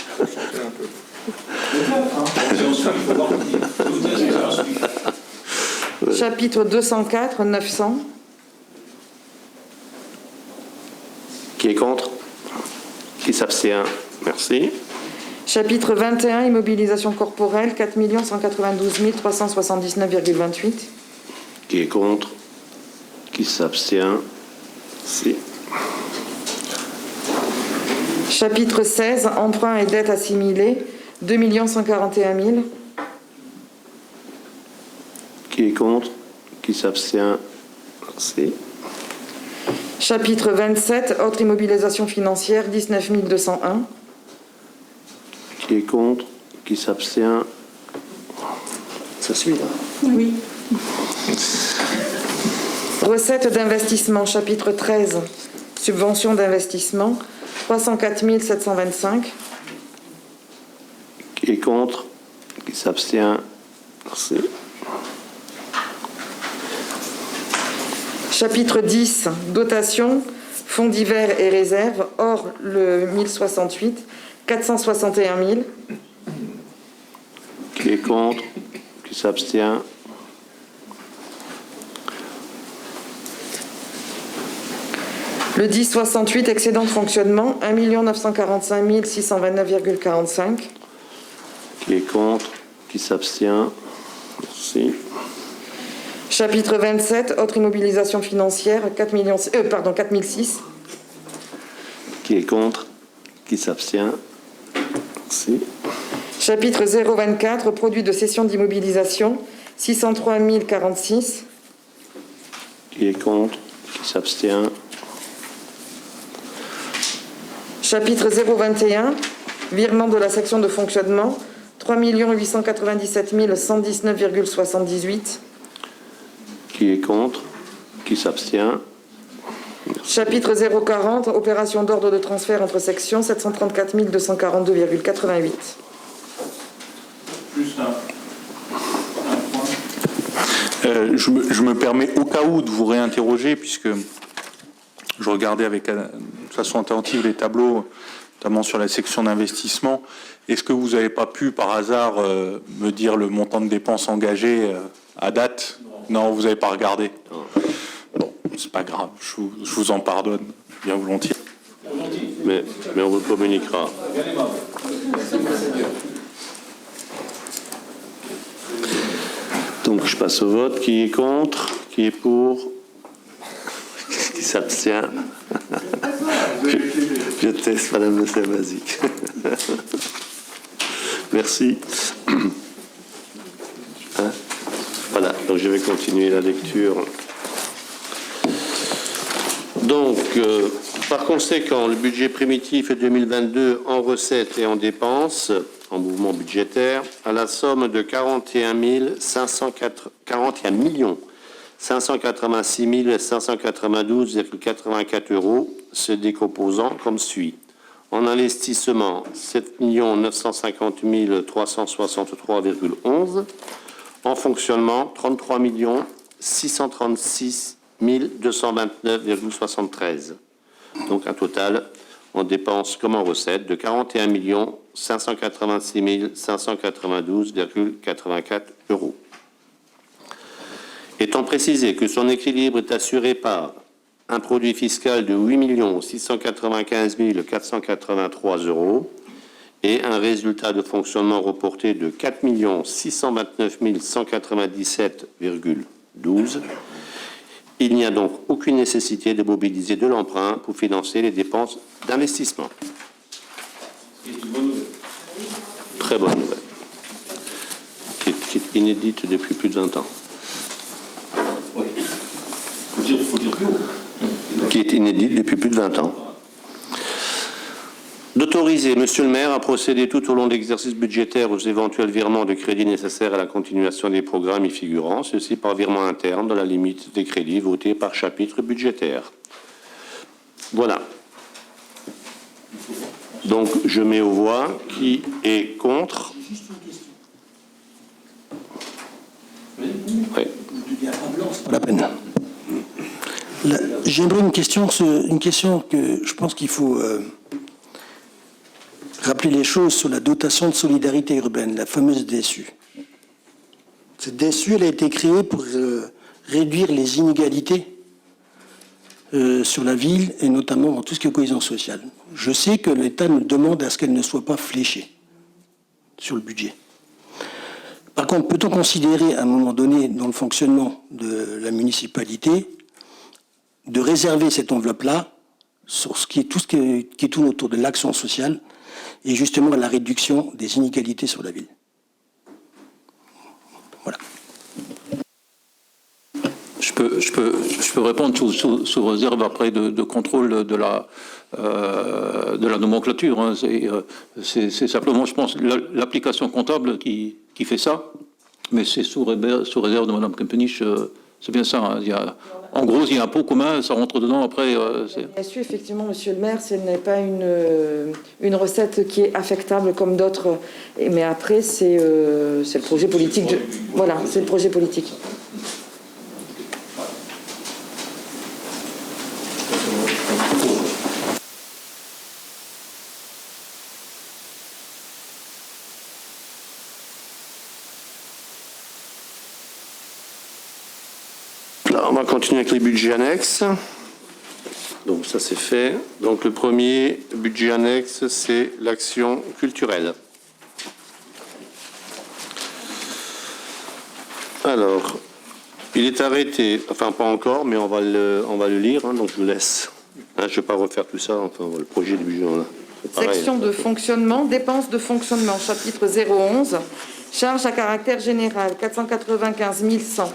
Chapitre 204, 900. Qui est contre? Qui s'abstient? Merci. Chapitre 21, immobilisation corporelle, 4 192 379,28. Qui est contre? Qui s'abstient? Merci. Chapitre 16, emprunts et dettes assimilées, 2 141 000. Qui est contre? Qui s'abstient? Merci. Chapitre 27, autre immobilisation financière, 19 201. Qui est contre? Qui s'abstient? Ça suit là. Oui. Recettes d'investissement, chapitre 13, subventions d'investissement, 304 725. Qui est contre? Qui s'abstient? Merci. Chapitre 10, dotation, fonds divers et réserves, hors le 1068, 461 000. Qui est contre? Qui s'abstient? Le 1068, excédent de fonctionnement, 1 945 629,45. Qui est contre? Qui s'abstient? Merci. Chapitre 27, autre immobilisation financière, 4 006. Qui est contre? Qui s'abstient? Merci. Chapitre 024, produits de cession d'immobilisation, 603 046. Qui est contre? Qui s'abstient? Chapitre 021, virement de la section de fonctionnement, 3 897 119,78. Qui est contre? Qui s'abstient? Chapitre 040, opération d'ordre de transfert entre sections, 734 242,88. Juste un point. Je me permets au cas où de vous réinterroger, puisque je regardais de façon attentive les tableaux, notamment sur la section d'investissement. Est-ce que vous n'avez pas pu, par hasard, me dire le montant de dépenses engagées à date? Non, vous n'avez pas regardé. Bon, c'est pas grave, je vous en pardonne, bien volontiers. Mais on vous le communiquera. Donc je passe au vote. Qui est contre? Qui est pour? Qui s'abstient? Je teste, Madame Le Samazic. Merci. Hein? Voilà, donc je vais continuer la lecture. Donc, par conséquent, le budget primitif 2022 en recettes et en dépenses, en mouvement budgétaire, à la somme de 41 586 592,84 euros, se décomposant comme suit. En investissement, 7 950 363,11. En fonctionnement, 33 636 229,73. Donc un total en dépenses comme en recettes de 41 586 592,84 euros. Étant précisé que son équilibre est assuré par un produit fiscal de 8 695 483 euros et un résultat de fonctionnement reporté de 4 629 197,12. Il n'y a donc aucune nécessité de mobiliser de l'emprunt pour financer les dépenses d'investissement. Très bonne nouvelle. Qui est inédite depuis plus de 20 ans. Qui est inédite depuis plus de 20 ans. D'autoriser Monsieur le maire à procéder tout au long de l'exercice budgétaire aux éventuels virements de crédits nécessaires à la continuation des programmes y figurant, ceci par virement interne dans la limite des crédits votés par chapitre budgétaire. Voilà. Donc je mets aux voix qui est contre. Oui. Pas la peine. J'aimerais une question que je pense qu'il faut rappeler les choses sur la dotation de solidarité urbaine, la fameuse DSU. Cette DSU, elle a été créée pour réduire les inégalités sur la ville et notamment dans tout ce qui est cohésion sociale. Je sais que l'État nous demande à ce qu'elle ne soit pas fléchée sur le budget. Par contre, peut-on considérer à un moment donné dans le fonctionnement de la municipalité de réserver cette enveloppe-là sur ce qui tourne autour de l'action sociale et justement à la réduction des inégalités sur la ville. Voilà. Je peux répondre sous réserve après de contrôle de la nomenclature. Hein. C'est simplement, je pense, l'application comptable qui fait ça, mais c'est sous réserve de Mme Kempenich. C'est bien ça. Hein. En gros, il y a un pot commun, ça rentre dedans. Après, Bien sûr, effectivement, Monsieur le maire, ce n'est pas une recette qui est affectable comme d'autres. Mais après, c'est le projet politique. Voilà, c'est le projet politique. On va continuer avec les budgets annexes. Donc ça c'est fait. Donc le premier budget annexe, c'est l'action culturelle. Alors, il est arrêté, enfin pas encore, mais on va le lire, hein, donc je vous laisse. Hein, je ne vais pas refaire tout ça, enfin le projet du budget. Là. Pareil. Section de fonctionnement, dépenses de fonctionnement, chapitre 011, charges à caractère général, 495 100.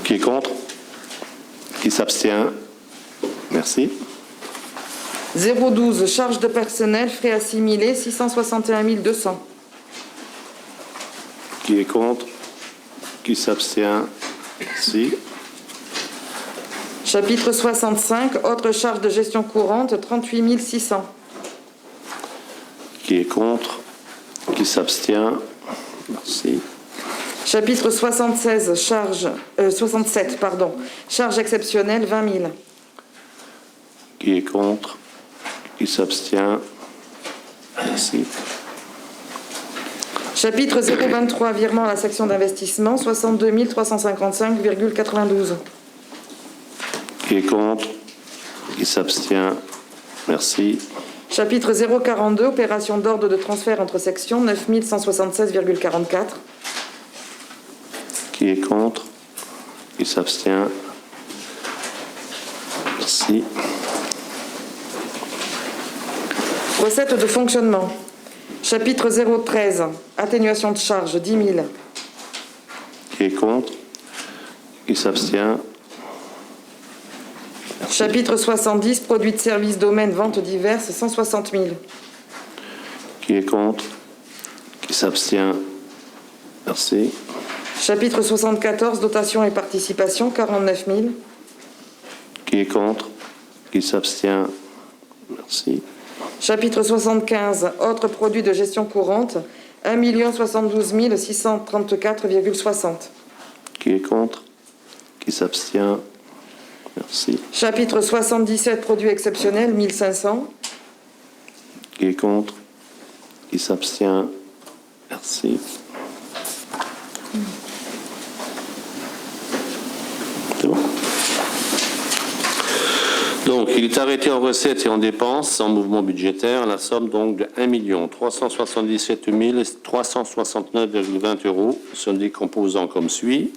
Qui est contre? Qui s'abstient? Merci. 012, charges de personnel, frais assimilés, 661 200. Qui est contre? Qui s'abstient? Merci. Chapitre 65, autres charges de gestion courante, 38 600. Qui est contre? Qui s'abstient? Merci. Chapitre 76, charges exceptionnelles, 20 000. Qui est contre? Qui s'abstient? Merci. Chapitre 023, virement à la section d'investissement, 62 355,92. Qui est contre? Qui s'abstient? Merci. Chapitre 042, opération d'ordre de transfert entre sections, 9 176,44. Qui est contre? Qui s'abstient? Merci. Recettes de fonctionnement. Chapitre 013, atténuation de charges, 10 000. Qui est contre? Qui s'abstient? Chapitre 70, produits de services, domaines, ventes diverses, 160 000. Qui est contre? Qui s'abstient? Merci. Chapitre 74, dotation et participation, 49 000. Qui est contre? Qui s'abstient? Merci. Chapitre 75, autres produits de gestion courante, 1 072 634,60. Qui est contre? Qui s'abstient? Merci. Chapitre 77, produits exceptionnels, 1 500. Qui est contre? Qui s'abstient? Merci. C'est bon? Donc, il est arrêté en recettes et en dépenses, en mouvement budgétaire, la somme donc de 1 377 369,20 €, se décomposant comme suit.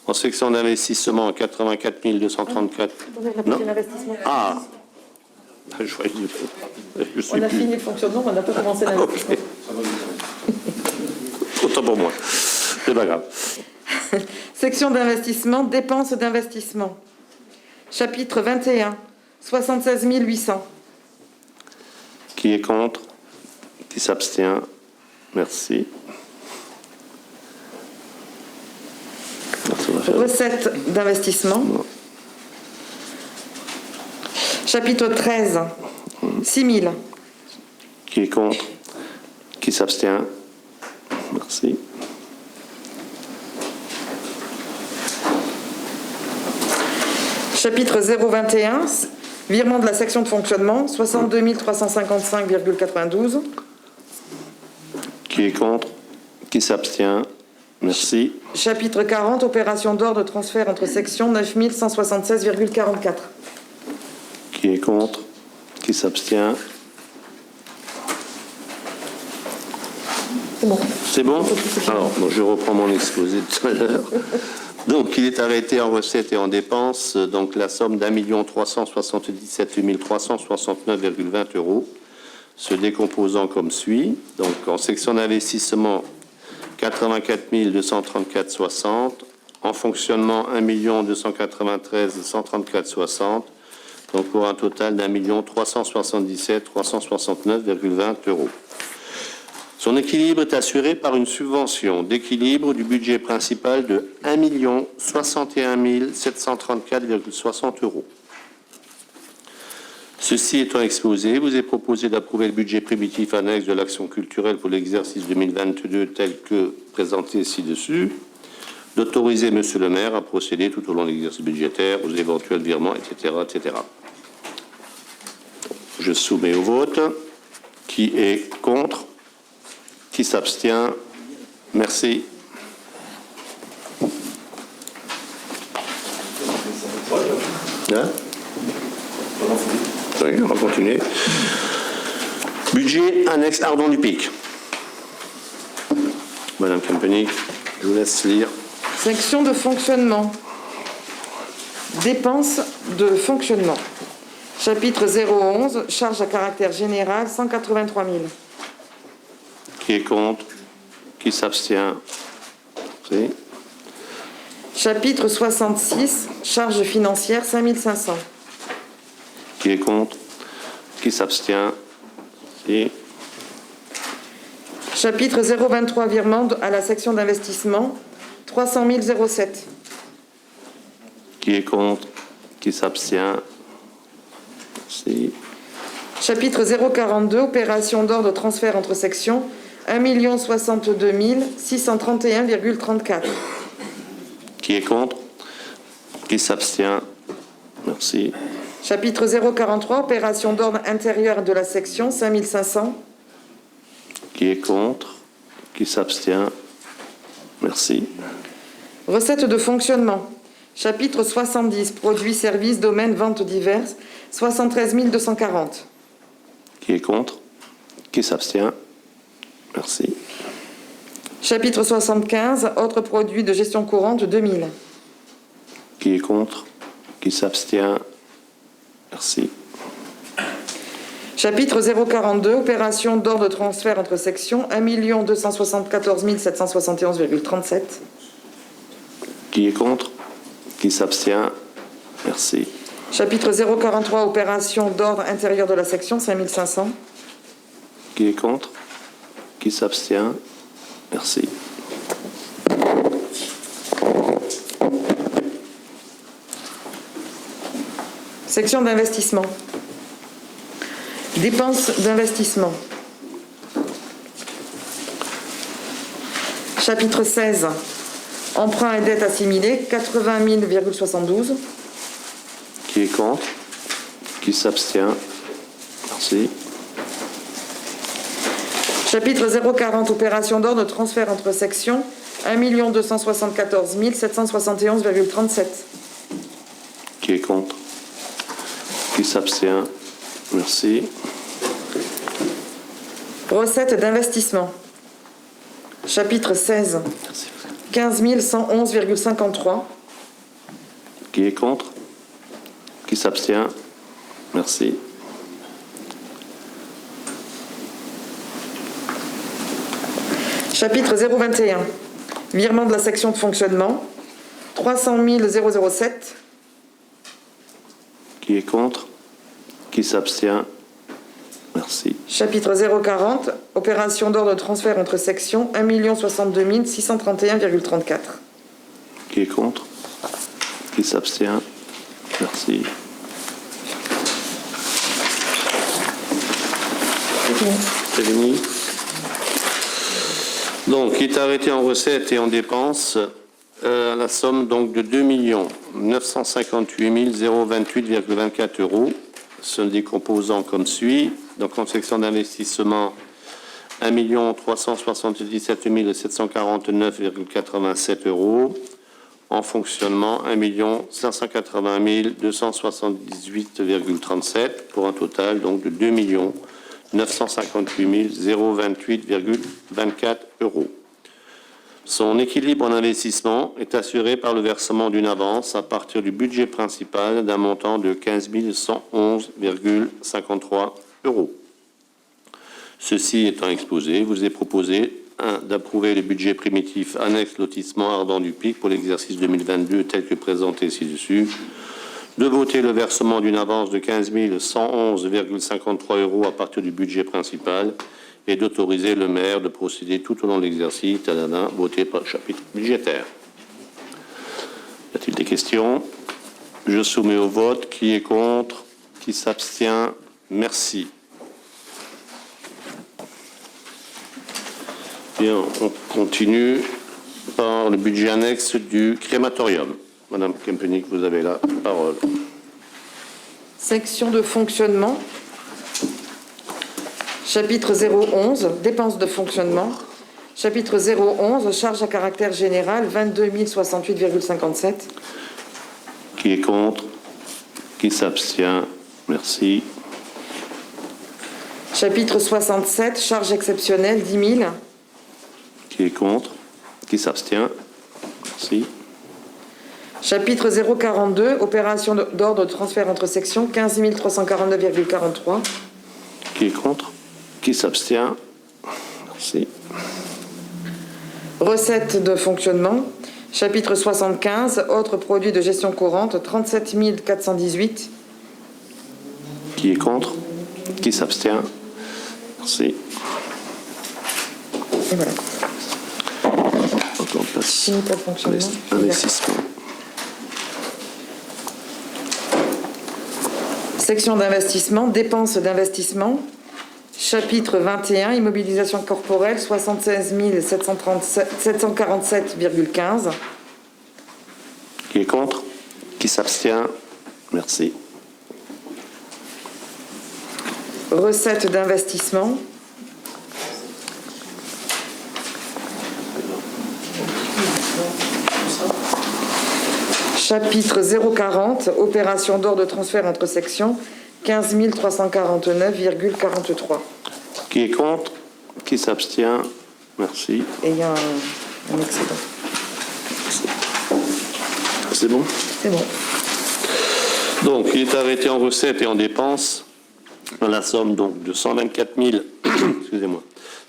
En section d'investissement, 84 234. Non. Ah, je croyais que je suis On a plus. fini le fonctionnement, on n'a pas commencé l'investissement. Autant pour moi. C'est pas grave. Section d'investissement, dépenses d'investissement. Chapitre 21, 76 800. Qui est contre? Qui s'abstient? Merci. Recettes d'investissement. Chapitre 13, 6 000. Qui est contre? Qui s'abstient? Merci. Chapitre 021, virement de la section de fonctionnement, 62 355,92. Qui est contre? Qui s'abstient? Merci. Chapitre 40, opération d'ordre de transfert entre sections, 9 176,44. Qui est contre? Qui s'abstient? C'est bon. C'est bon? Alors, bon, je reprends mon exposé de tout à l'heure. Donc, il est arrêté en recettes et en dépenses, donc la somme d'1 377 369,20 €, se décomposant comme suit. Donc, en section d'investissement, 84 234,60. En fonctionnement, 1 293 134,60. Donc, pour un total d'1 377 369,20 €. Son équilibre est assuré par une subvention d'équilibre du budget principal de 1 61 734,60 €. Ceci étant exposé, vous est proposé d'approuver le budget primitif annexe de l'action culturelle pour l'exercice 2022 tel que présenté ci-dessus, d'autoriser Monsieur le maire à procéder tout au long de l'exercice budgétaire aux éventuels virements, etc., etc. Je soumets au vote. Qui est contre? Qui s'abstient? Merci. Hein? Oui, on va continuer. Budget annexe Ardon du Pic. Madame Kempenich, je vous laisse lire. Section de fonctionnement. Dépenses de fonctionnement. Chapitre 011, charges à caractère général, 183 000. Qui est contre? Qui s'abstient? Merci. Chapitre 66, charges financières, 5 500. Qui est contre? Qui s'abstient? Merci. Chapitre 023, virement à la section d'investissement, 300 007. Qui est contre? Qui s'abstient? Merci. Chapitre 042, opération d'ordre transfert entre sections, 1 062 631,34. Qui est contre? Qui s'abstient? Merci. Chapitre 043, opération d'ordre intérieur de la section, 5 500. Qui est contre? Qui s'abstient? Merci. Recettes de fonctionnement. Chapitre 70, produits, services, domaines, ventes diverses, 73 240. Qui est contre? Qui s'abstient? Merci. Chapitre 75, autres produits de gestion courante, 2000. Qui est contre? Qui s'abstient? Merci. Chapitre 042, opération d'ordre de transfert entre sections, 1 274 771,37. Qui est contre? Qui s'abstient? Merci. Chapitre 043, opération d'ordre intérieur de la section, 5 500. Qui est contre? Qui s'abstient? Merci. Section d'investissement. Dépenses d'investissement. Chapitre 16. Emprunts et dettes assimilés, 80 000,72. Qui est contre? Qui s'abstient? Merci. Chapitre 040, opération d'ordre de transfert entre sections, 1 274 771,37. Qui est contre? Qui s'abstient? Merci. Recettes d'investissement. Chapitre 16. 15 111,53. Qui est contre? Qui s'abstient? Merci. Chapitre 021. Virement de la section de fonctionnement. 300 007. Qui est contre? Qui s'abstient? Merci. Chapitre 040. Opération d'ordre de transfert entre sections. 1 062 631,34. Qui est contre? Qui s'abstient? Merci. C'est fini. Donc, il est arrêté en recettes et en dépenses à la somme donc de 2 958 028,24 euros. Se décomposant comme suit. Donc, en section d'investissement, 1 377 749,87 euros. En fonctionnement, 1 580 278,37 pour un total donc de 2 958 028,24 euros. Son équilibre en investissement est assuré par le versement d'une avance à partir du budget principal d'un montant de 15 111,53 euros. Ceci étant exposé, vous est proposé 1. D'approuver le budget primitif annexe lotissement Ardent du Pic pour l'exercice 2022 tel que présenté ci-dessus. De voter le versement d'une avance de 15 111,53 euros à partir du budget principal et d'autoriser le maire de procéder tout au long de l'exercice, voté par le chapitre budgétaire. Y a-t-il des questions? Je soumets au vote. Qui est contre? Qui s'abstient? Merci. Bien, on continue par le budget annexe du crématorium. Madame Kempenik, vous avez la parole. Section de fonctionnement. Chapitre 011, dépenses de fonctionnement. Chapitre 011, charges à caractère général, 22 068,57. Qui est contre? Qui s'abstient? Merci. Chapitre 67, charges exceptionnelles, 10 000. Qui est contre? Qui s'abstient? Merci. Chapitre 042, opération d'ordre de transfert entre sections, 15 349,43. Qui est contre? Qui s'abstient? Merci. Recettes de fonctionnement, chapitre 75, autres produits de gestion courante, 37 418. Qui est contre? Qui s'abstient? Merci. Et voilà. Donc on passe Fini pour le fonctionnement. investissement. Section d'investissement, dépenses d'investissement, chapitre 21, immobilisation corporelle, 76 747,15. Qui est contre? Qui s'abstient? Merci. Recettes d'investissement. Chapitre 040, opération d'ordre de transfert entre sections, 15 349,43. Qui est contre? Qui s'abstient? Merci. Et il y a un excédent. C'est bon? C'est bon. Donc, il est arrêté en recettes et en dépenses dans la somme donc, de 124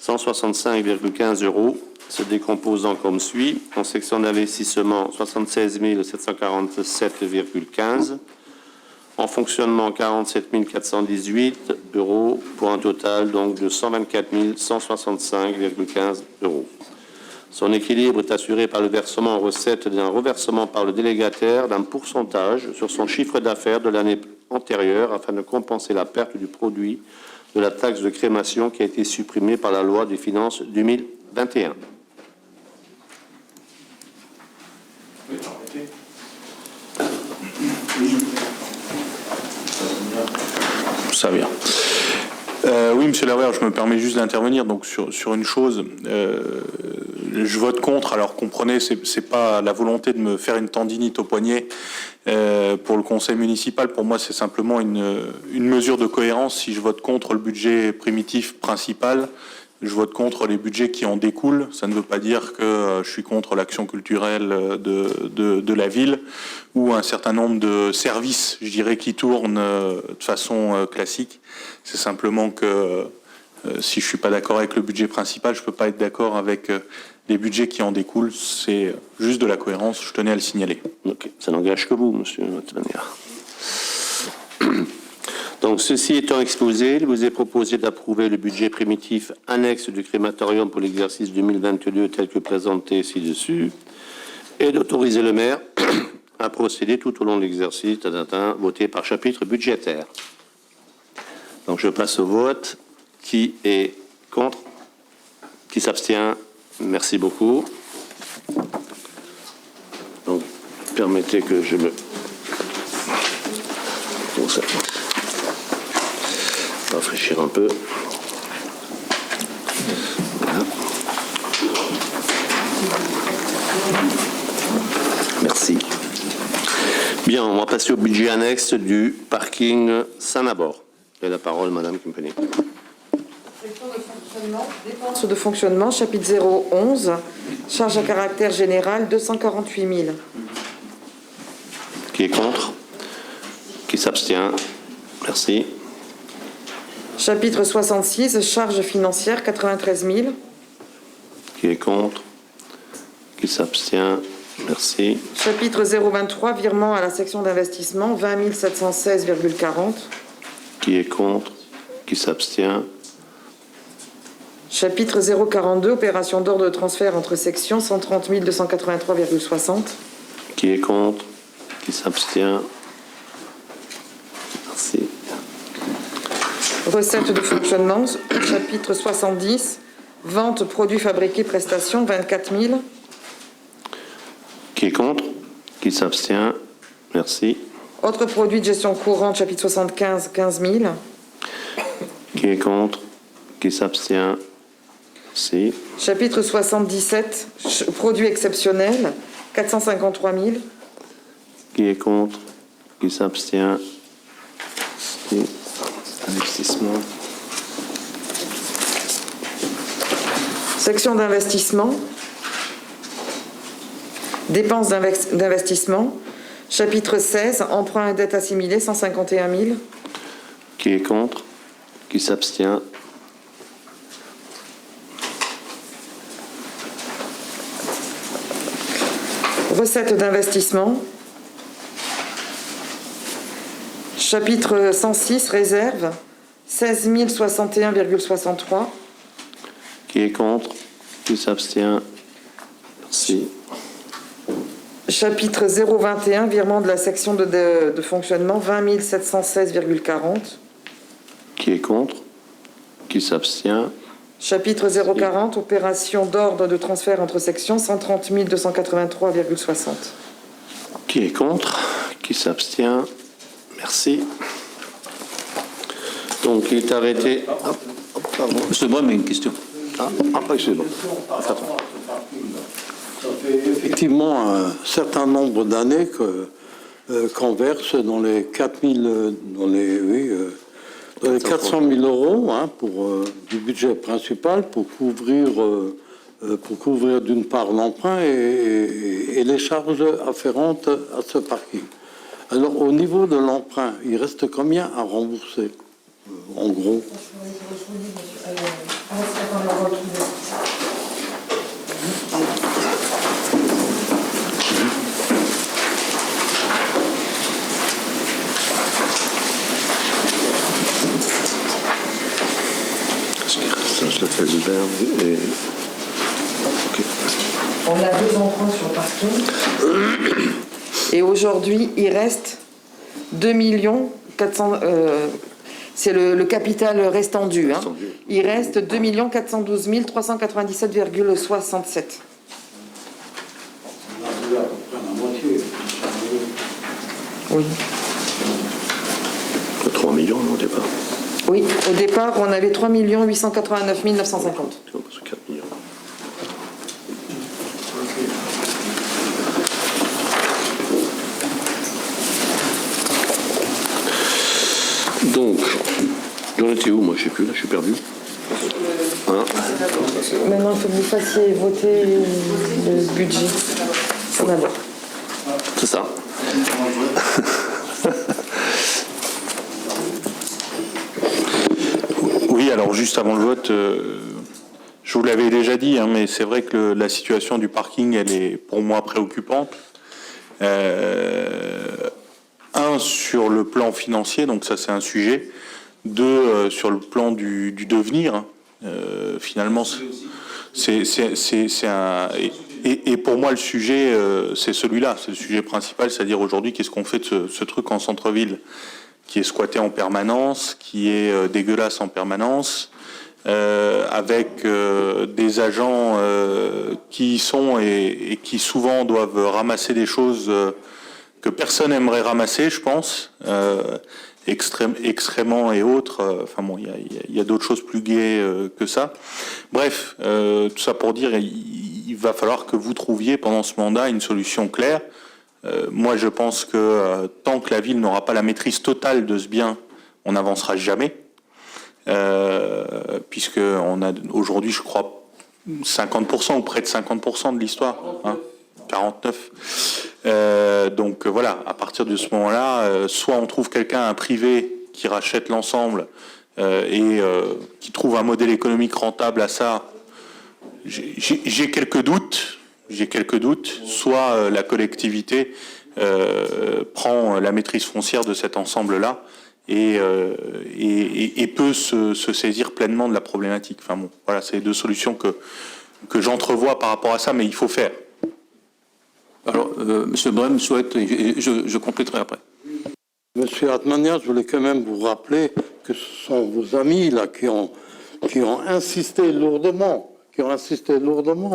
165,15 euros, se décomposant comme suit. En section d'investissement, 76 747,15. En fonctionnement, 47 418 euros, pour un total donc de 124 165,15 euros. Son équilibre est assuré par le versement en recettes d'un reversement par le délégataire d'un pourcentage sur son chiffre d'affaires de l'année antérieure afin de compenser la perte du produit de la taxe de crémation qui a été supprimée par la loi des finances 2021. Ça vient. Oui, Monsieur Larouer, je me permets juste d'intervenir donc sur une chose. Je vote contre. Alors comprenez, c'est pas la volonté de me faire une tendinite au poignet pour le conseil municipal. Pour moi, c'est simplement une mesure de cohérence. Si je vote contre le budget primitif principal, je vote contre les budgets qui en découlent. Ça ne veut pas dire que je suis contre l'action culturelle de la ville ou un certain nombre de services, je dirais, qui tournent de façon classique. C'est simplement que si je suis pas d'accord avec le budget principal, je peux pas être d'accord avec les budgets qui en découlent. C'est juste de la cohérence. Je tenais à le signaler. Ok, ça n'engage que vous, monsieur, de toute manière. Donc, ceci étant exposé, il vous est proposé d'approuver le budget primitif annexe du crématorium pour l'exercice 2022 tel que présenté ci-dessus et d'autoriser le maire à procéder tout au long de l'exercice voté par chapitre budgétaire. Donc, je passe au vote. Qui est contre? Qui s'abstient? Merci beaucoup. Donc, permettez que je me... Bon, ça... rafraîchir un peu. Voilà. Merci. Bien, on va passer au budget annexe du parking Saint-Nabord. Vous avez la parole, Madame Kimpany. Dépenses de fonctionnement, chapitre 011, charge à caractère général, 248 000. Qui est contre? Qui s'abstient? Merci. Chapitre 66, charges financières, 93 000. Qui est contre? Qui s'abstient? Merci. Chapitre 023, virement à la section d'investissement, 20 716,40. Qui est contre? Qui s'abstient? Chapitre 042, opération d'ordre de transfert entre sections, 130 283,60. Qui est contre? Qui s'abstient? Merci. Recettes de fonctionnement, chapitre 70, vente produits fabriqués, prestations, 24 000. Qui est contre? Qui s'abstient? Merci. Autres produits de gestion courante, chapitre 75, 15 000. Qui est contre? Qui s'abstient? Merci. Chapitre 77, produits exceptionnels, 453 000. Qui est contre? Qui s'abstient? Merci. Investissement. Section d'investissement. Dépenses d'investissement. Chapitre 16, emprunt et dette assimilée, 151 000. Qui est contre? Qui s'abstient? Recettes d'investissement. Chapitre 106, réserve, 16 061,63. Qui est contre? Qui s'abstient? Merci. Chapitre 021, virement de la section de fonctionnement, 20 716,40. Qui est contre? Qui s'abstient? Chapitre 040, opération d'ordre de transfert entre sections, 130 283,60. Qui est contre? Qui s'abstient? Merci. Donc, il est arrêté. Monsieur Brem a une question. Excusez-moi. Ça fait effectivement un certain nombre d'années qu'on verse dans les 400 000 euros du budget principal pour couvrir d'une part l'emprunt et les charges afférentes à ce parking. Alors au niveau de l'emprunt, il reste combien à rembourser en gros? Ça, je le fais du verbe et... Ok. On a 2 emprunts sur parking. Et aujourd'hui, il reste 2 400 000... c'est le capital restant dû. Hein. Il reste 2 412 397,67. Oui. 3 millions au départ. Oui, au départ, on avait 3 889 950. Parce que 4 millions. Donc, j'en étais où, moi? Je sais plus, là, je suis perdu. Hein? Maintenant, il faut que vous fassiez voter le budget. On va voir. C'est ça. Oui, alors juste avant le vote, je vous l'avais déjà dit, hein, mais c'est vrai que la situation du parking, elle est pour moi préoccupante. Un, sur le plan financier, donc ça c'est un sujet. Deux, sur le plan du devenir. Finalement, c'est un... Et pour moi, le sujet, c'est celui-là, c'est le sujet principal, c'est-à-dire aujourd'hui, qu'est-ce qu'on fait de ce truc en centre-ville qui est squatté en permanence, qui est dégueulasse en permanence, avec des agents qui y sont et qui souvent doivent ramasser des choses que personne n'aimerait ramasser, je pense, extrêmement et autres. Enfin bon, il y a d'autres choses plus gaies que ça. Bref, tout ça pour dire, il va falloir que vous trouviez pendant ce mandat une solution claire. Moi, je pense que tant que la ville n'aura pas la maîtrise totale de ce bien, on n'avancera jamais. Puisque on a aujourd'hui, je crois, 50% ou près de 50% de l'histoire. Hein, 49. Donc voilà, à partir de ce moment-là, soit on trouve quelqu'un, un privé, qui rachète l'ensemble et qui trouve un modèle économique rentable à ça. J'ai quelques doutes. Soit la collectivité prend la maîtrise foncière de cet ensemble-là et peut se saisir pleinement de la problématique. Enfin bon, voilà, c'est les deux solutions que j'entrevois par rapport à ça, mais il faut faire. Alors, Monsieur Brem souhaite, je compléterai après. Monsieur Atmania, je voulais quand même vous rappeler que ce sont vos amis là qui ont insisté lourdement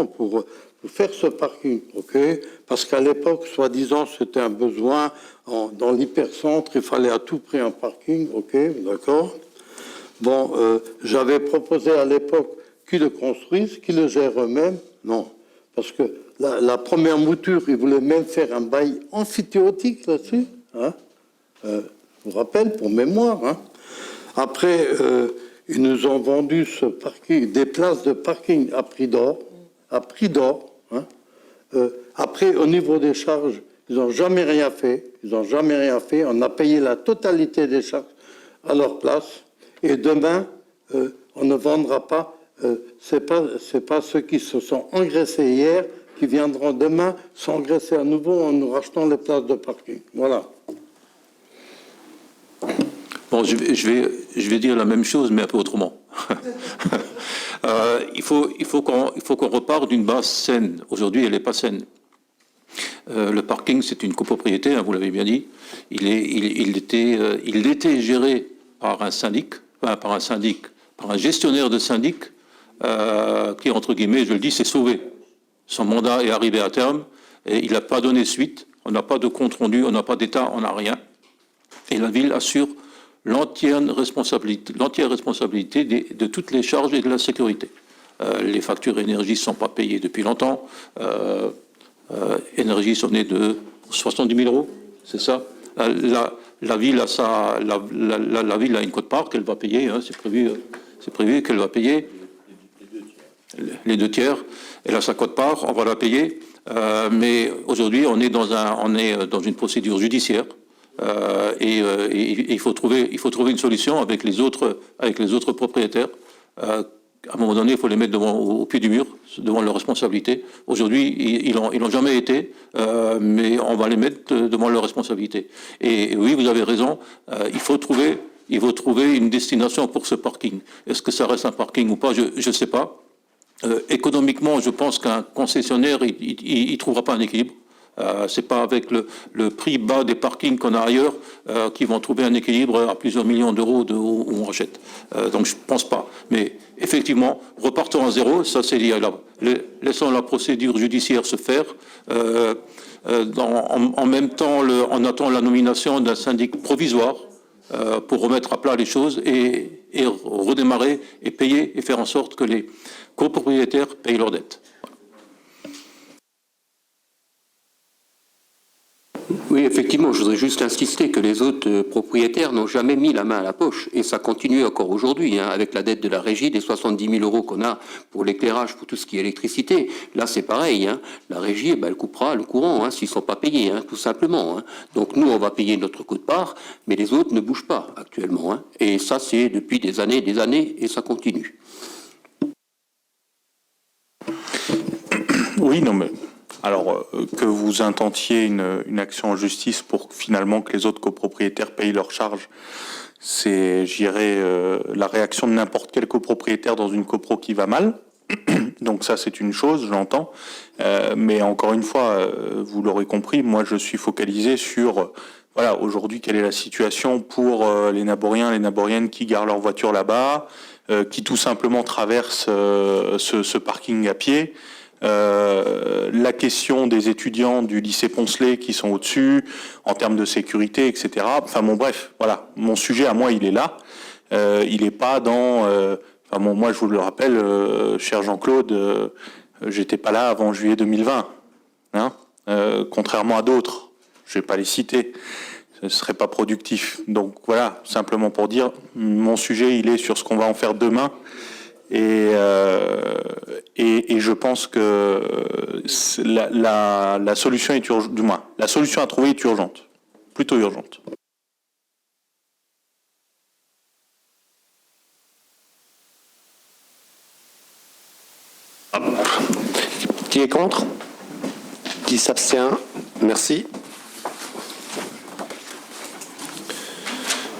pour faire ce parking, ok? Parce qu'à l'époque, soi-disant, c'était un besoin dans l'hypercentre, il fallait à tout prix un parking, ok, d'accord? Bon, j'avais proposé à l'époque qu'ils le construisent, qu'ils le gèrent eux-mêmes, non, parce que la première mouture, ils voulaient même faire un bail amphithéotique là-dessus, hein? Je vous rappelle, pour mémoire, hein? Après, ils nous ont vendu ce parking, des places de parking à prix d'or, hein. Après, au niveau des charges, Ils n'ont jamais rien fait. Ils n'ont jamais rien fait. On a payé la totalité des charges à leur place. Et demain, on ne vendra pas. C'est pas ceux qui se sont engraissés hier qui viendront demain s'engraisser à nouveau en nous rachetant les places de parking. Voilà. Bon, je vais dire la même chose, mais un peu autrement. Il faut qu'on reparte d'une base saine. Aujourd'hui, elle n'est pas saine. Le parking, c'est une copropriété, hein, vous l'avez bien dit. Il était géré par un syndic, par un gestionnaire de syndic, qui, entre guillemets, je le dis, s'est sauvé. Son mandat est arrivé à terme et il n'a pas donné suite. On n'a pas de compte rendu, on n'a pas d'État, on n'a rien. Et la ville assure l'entière responsabilité de toutes les charges et de la sécurité. Les factures énergie ne sont pas payées depuis longtemps. Énergie sont nées de 70 000 euros, c'est ça. La ville a une quote-part qu'elle va payer, hein, c'est prévu qu'elle va payer les 2 tiers. Elle a sa quote-part, on va la payer. Mais aujourd'hui, on est dans une procédure judiciaire. Et il faut trouver une solution avec les autres propriétaires. À un moment donné, il faut les mettre au pied du mur, devant leurs responsabilités. Aujourd'hui, ils n'ont jamais été, mais on va les mettre devant leurs responsabilités. Et oui, vous avez raison, il faut trouver une destination pour ce parking. Est-ce que ça reste un parking ou pas? Je ne sais pas. Économiquement, je pense qu'un concessionnaire, il trouvera pas un équilibre. C'est pas avec le prix bas des parkings qu'on a ailleurs qu'ils vont trouver un équilibre à plusieurs millions d'euros où on rachète. Donc je pense pas. Mais effectivement, repartons à zéro. Ça c'est lié à laissons la procédure judiciaire se faire. En même temps, on attend la nomination d'un syndic provisoire pour remettre à plat les choses et redémarrer et payer et faire en sorte que les copropriétaires payent leurs dettes. Oui, effectivement, je voudrais juste insister que les autres propriétaires n'ont jamais mis la main à la poche. Et ça continue encore aujourd'hui, hein, avec la dette de la régie, des 70 000 euros qu'on a pour l'éclairage, pour tout ce qui est électricité. Là, c'est pareil. Hein, la régie, elle coupera le courant s'ils ne sont pas payés, tout simplement. Hein. Donc nous, on va payer notre quote-part, mais les autres ne bougent pas actuellement. Hein. Et ça, c'est depuis des années, et ça continue. Oui, non, mais... Alors, que vous intentiez une action en justice pour finalement que les autres copropriétaires payent leurs charges, c'est, je dirais, la réaction de n'importe quel copropriétaire dans une copro qui va mal. Donc ça, c'est une chose, je l'entends. Mais encore une fois, vous l'aurez compris, moi, je suis focalisé sur, voilà, aujourd'hui, quelle est la situation pour les Naboriens, les Naboriennes qui garent leur voiture là-bas, qui tout simplement traversent ce parking à pied. La question des étudiants du lycée Poncelet qui sont au-dessus, en termes de sécurité, etc. Enfin bon, bref, voilà, mon sujet à moi, il est là. Il n'est pas dans... enfin bon, moi, je vous le rappelle, cher Jean-Claude, j'étais pas là avant juillet 2020. Hein, contrairement à d'autres, je vais pas les citer, ce serait pas productif. Donc voilà, simplement pour dire, mon sujet, il est sur ce qu'on va en faire demain. Et je pense que la solution est urgente, du moins, la solution à trouver est urgente, plutôt urgente. Qui est contre? Qui s'abstient? Merci.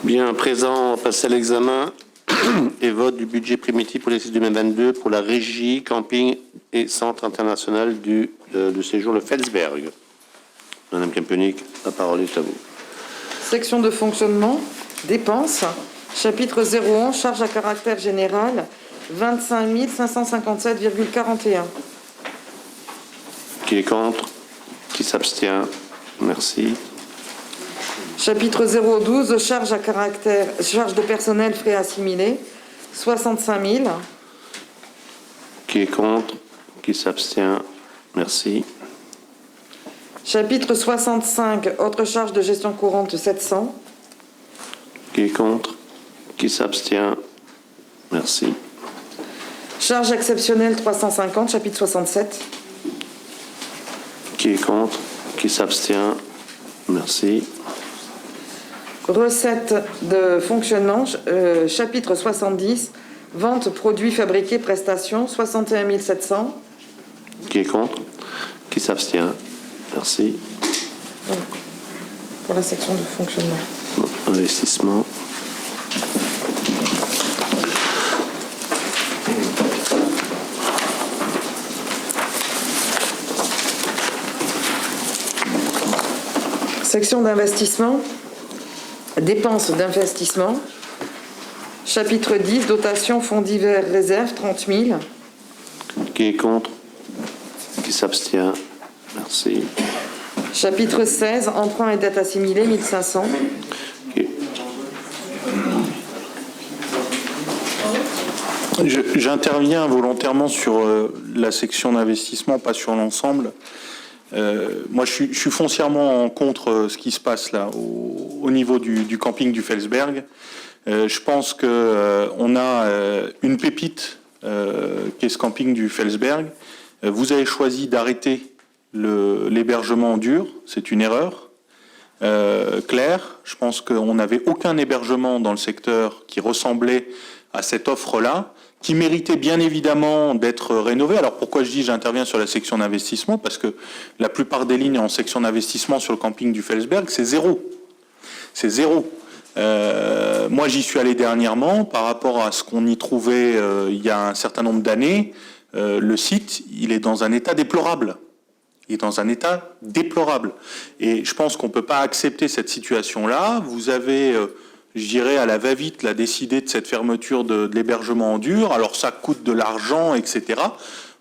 Bien, à présent, on va passer à l'examen et vote du budget primitif pour l'exercice 2022 pour la régie, camping et centre international de séjour le Felsberg. Madame Kempenik, la parole est à vous. Section de fonctionnement, dépenses, chapitre 01, charges à caractère général, 25 557,41. Qui est contre? Qui s'abstient? Merci. Chapitre 012, charges de personnel, frais assimilés, 65 000. Qui est contre? Qui s'abstient? Merci. Chapitre 65, autres charges de gestion courante, 700. Qui est contre? Qui s'abstient? Merci. Charges exceptionnelles, 350, chapitre 67. Qui est contre? Qui s'abstient? Merci. Recettes de fonctionnement, chapitre 70, vente, produits fabriqués, prestations, 61 700. Qui est contre? Qui s'abstient? Merci. Pour la section de fonctionnement. Investissement. Section d'investissement, dépenses d'investissement. Chapitre 10, dotation, fonds divers, réserve, 30 000. Qui est contre? Qui s'abstient? Merci. Chapitre 16, emprunt et dette assimilée, 1500. Qui- J'interviens volontairement sur la section d'investissement, pas sur l'ensemble. Moi, je suis foncièrement contre ce qui se passe là au niveau du camping du Felsberg. Je pense que on a une pépite qui est ce camping du Felsberg. Vous avez choisi d'arrêter l'hébergement en dur, c'est une erreur claire. Je pense qu'on n'avait aucun hébergement dans le secteur qui ressemblait à cette offre-là, qui méritait bien évidemment d'être rénové. Alors pourquoi je dis j'interviens sur la section d'investissement? Parce que la plupart des lignes en section d'investissement sur le camping du Felsberg, c'est zéro. C'est zéro. Moi, j'y suis allé dernièrement par rapport à ce qu'on y trouvait il y a un certain nombre d'années. Le site, il est dans un état déplorable. Il est dans un état déplorable. Et je pense qu'on ne peut pas accepter cette situation-là. Vous avez, je dirais, à la va-vite, là, décidé de cette fermeture de l'hébergement en dur. Alors ça coûte de l'argent, etc.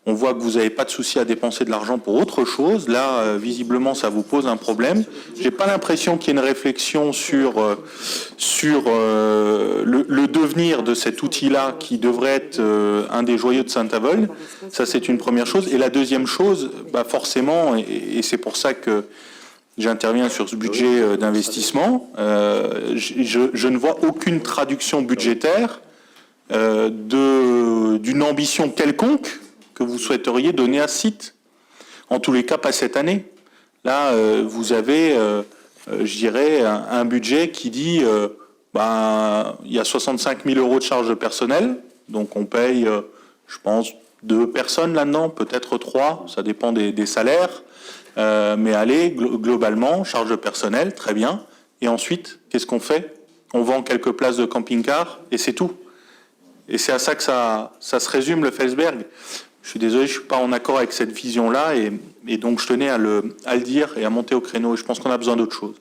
On voit que vous n'avez pas de souci à dépenser de l'argent pour autre chose. Là, visiblement, ça vous pose un problème. J'ai pas l'impression qu'il y ait une réflexion sur le devenir de cet outil-là qui devrait être un des joyaux de Saint-Avold. Ça, c'est une première chose. Et la deuxième chose, bah forcément, et c'est pour ça que j'interviens sur ce budget d'investissement, je ne vois aucune traduction budgétaire d'une ambition quelconque que vous souhaiteriez donner à ce site. En tous les cas, pas cette année. Là, vous avez, je dirais, un budget qui dit, il y a 65 000 euros de charges de personnel, donc on paye, je pense, 2 personnes là-dedans, peut-être 3, ça dépend des salaires, mais allez, globalement, charge de personnel, très bien. Et ensuite, qu'est-ce qu'on fait? On vend quelques places de camping-car et c'est tout. Et c'est à ça que ça se résume, le Felsberg. Je suis désolé, je ne suis pas en accord avec cette vision-là, et donc je tenais à le dire et à monter au créneau, et je pense qu'on a besoin d'autre chose.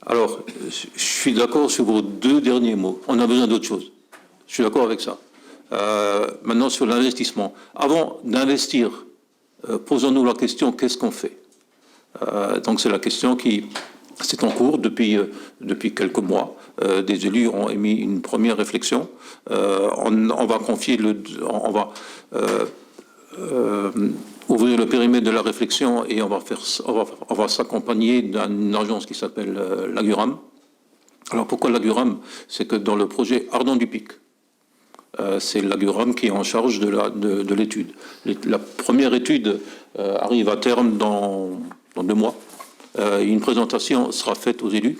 Alors, je suis d'accord sur vos 2 derniers mots. On a besoin d'autre chose. Je suis d'accord avec ça. Maintenant, sur l'investissement. Avant d'investir, posons-nous la question, qu'est-ce qu'on fait? Donc c'est la question qui... C'est en cours depuis quelques mois. Des élus ont émis une première réflexion. On va confier on va ouvrir le périmètre de la réflexion et on va s'accompagner d'une agence qui s'appelle l'Aguram. Alors pourquoi l'Aguram? C'est que dans le projet Ardent du Pic, c'est l'Aguram qui est en charge de l'étude. La première étude arrive à terme dans 2 mois. Une présentation sera faite aux élus.